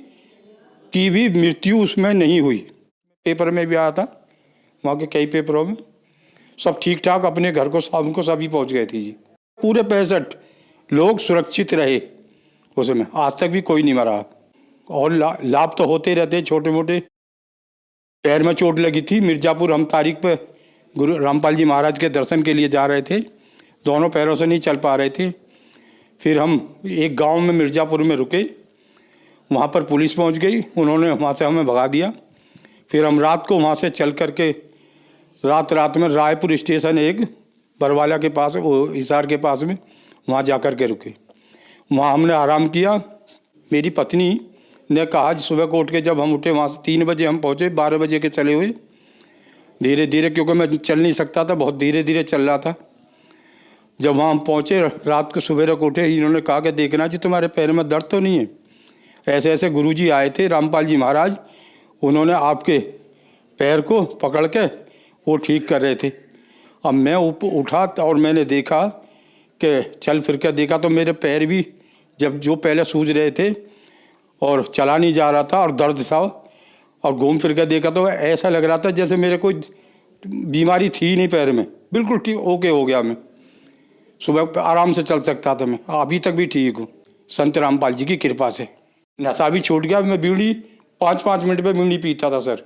की भी मृत्यु उसमें नहीं हुई। पेपर में भी आया था, वहाँ के कई पेपरों में। सब ठीक ठाक अपने घर को शाम को सभी पहुँच गए थे जी। पूरे 65 लोग सुरक्षित रहे उसमें, आज तक भी कोई नहीं मरा। और लाभ तो होते रहते छोटे मोटे। पैर में चोट लगी थी, मिर्ज़ापुर हम तारीख पे गुरु रामपाल जी महाराज के दर्शन के लिए जा रहे थे। दोनों पैरों से नहीं चल पा रहे थे। फिर हम एक गांव में मिर्ज़ापुर में रुके, वहाँ पर पुलिस पहुँच गई, उन्होंने वहाँ से हमें भगा दिया। फिर हम रात को वहाँ से चल कर के रात में रायपुर स्टेशन एक बरवाला के पास, वो हिसार के पास में, वहाँ जा कर के रुके। वहाँ हमने आराम किया। मेरी पत्नी ने कहा सुबह को उठ के जब हम उठे वहाँ से 3 बजे हम पहुँचे, 12 बजे के चले हुए, धीरे धीरे, क्योंकि मैं चल नहीं सकता था, बहुत धीरे धीरे चल रहा था। जब वहाँ हम पहुँचे रात को सुबह को उठे, इन्होंने कहा कि देखना जी तुम्हारे पैर में दर्द तो नहीं है। ऐसे ऐसे गुरुजी आए थे रामपाल जी महाराज, उन्होंने आपके पैर को पकड़ के वो ठीक कर रहे थे। अब मैं उठा और मैंने देखा कि चल फिर कर देखा तो मेरे पैर भी जब जो पहले सूज रहे थे और चला नहीं जा रहा था और दर्द था, और घूम फिर कर देखा तो ऐसा लग रहा था जैसे मेरे कोई बीमारी थी नहीं पैर में, बिल्कुल ठीक ओके हो गया। मैं सुबह आराम से चल सकता था, मैं अभी तक भी ठीक हूँ संत रामपाल जी की कृपा से। नशा भी छूट गया। मैं बीड़ी 5-5 मिनट में बीड़ी पीता था सर।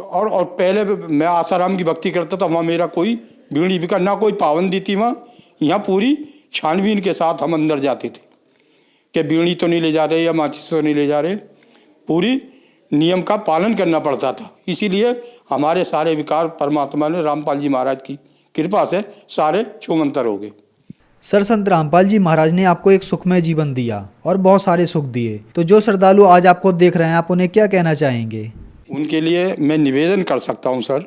और पहले मैं आसाराम की भक्ति करता था, वहाँ मेरा कोई बीड़ी बिका ना, कोई पाबंदी थी वहाँ। यहाँ पूरी छानबीन के साथ हम अंदर जाते थे कि बीड़ी तो नहीं ले जा रहे या माचिस तो नहीं ले जा रहे, पूरी नियम का पालन करना पड़ता था। इसीलिए हमारे सारे विकार परमात्मा ने रामपाल जी महाराज की कृपा से सारे छूमंतर हो गए। सर, संत रामपाल जी महाराज ने आपको एक सुखमय जीवन दिया और बहुत सारे सुख दिए, तो जो श्रद्धालु आज आपको देख रहे हैं, आप उन्हें क्या कहना चाहेंगे? उनके लिए मैं निवेदन कर सकता हूं सर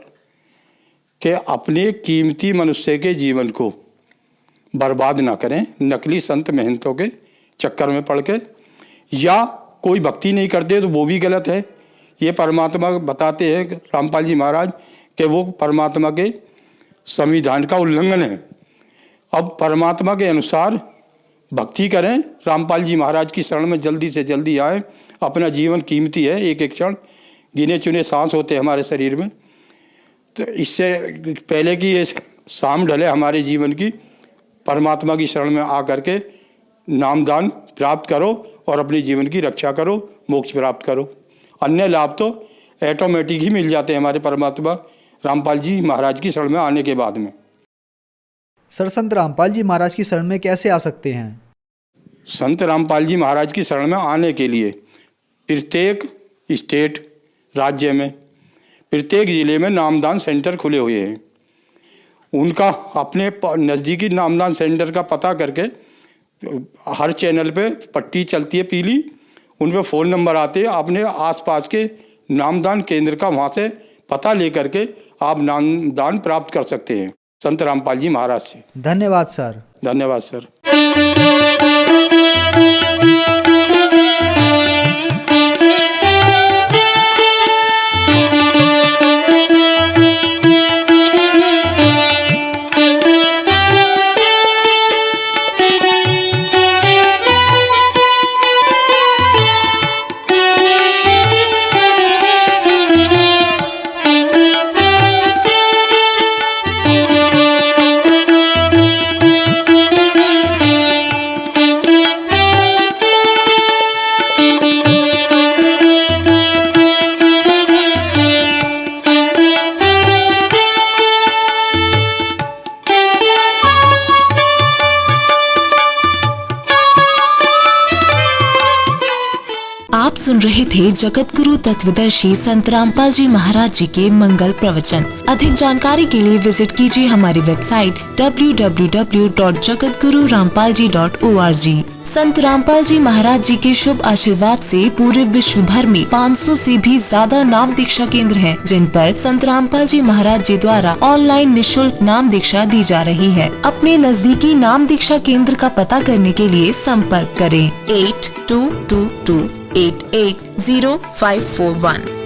कि अपने कीमती मनुष्य के जीवन को बर्बाद ना करें नकली संत महंतों के चक्कर में पड़ के, या कोई भक्ति नहीं करते तो वो भी गलत है। ये परमात्मा बताते हैं रामपाल जी महाराज कि वो परमात्मा के संविधान का उल्लंघन है। अब परमात्मा के अनुसार भक्ति करें, रामपाल जी महाराज की शरण में जल्दी से जल्दी आएँ। अपना जीवन कीमती है, एक एक क्षण गिने चुने सांस होते हैं हमारे शरीर में। तो इससे पहले कि ये शाम ढले हमारे जीवन की, परमात्मा की शरण में आ करके नामदान प्राप्त करो और अपने जीवन की रक्षा करो, मोक्ष प्राप्त करो। अन्य लाभ तो ऑटोमेटिक ही मिल जाते हैं हमारे परमात्मा रामपाल जी महाराज की शरण में आने के बाद में। सर, संत रामपाल जी महाराज की शरण में कैसे आ सकते हैं? संत रामपाल जी महाराज की शरण में आने के लिए प्रत्येक स्टेट, राज्य में, प्रत्येक ज़िले में नामदान सेंटर खुले हुए हैं। उनका अपने नज़दीकी नामदान सेंटर का पता करके, हर चैनल पे पट्टी चलती है पीली, उन पे फ़ोन नंबर आते हैं। अपने आसपास के नामदान केंद्र का वहाँ से पता लेकर के आप नामदान प्राप्त कर सकते हैं संत रामपाल जी महाराज से। धन्यवाद सर। धन्यवाद सर। आप सुन रहे थे जगत गुरु तत्वदर्शी संत रामपाल जी महाराज जी के मंगल प्रवचन। अधिक जानकारी के लिए विजिट कीजिए हमारी वेबसाइट www.jagatgururampalji.org। संत रामपाल जी महाराज जी के शुभ आशीर्वाद से पूरे विश्व भर में 500 से भी ज्यादा नाम दीक्षा केंद्र हैं, जिन पर संत रामपाल जी महाराज जी द्वारा ऑनलाइन निशुल्क नाम दीक्षा दी जा रही है। अपने नजदीकी नाम दीक्षा केंद्र का पता करने के लिए संपर्क करें 8222880541।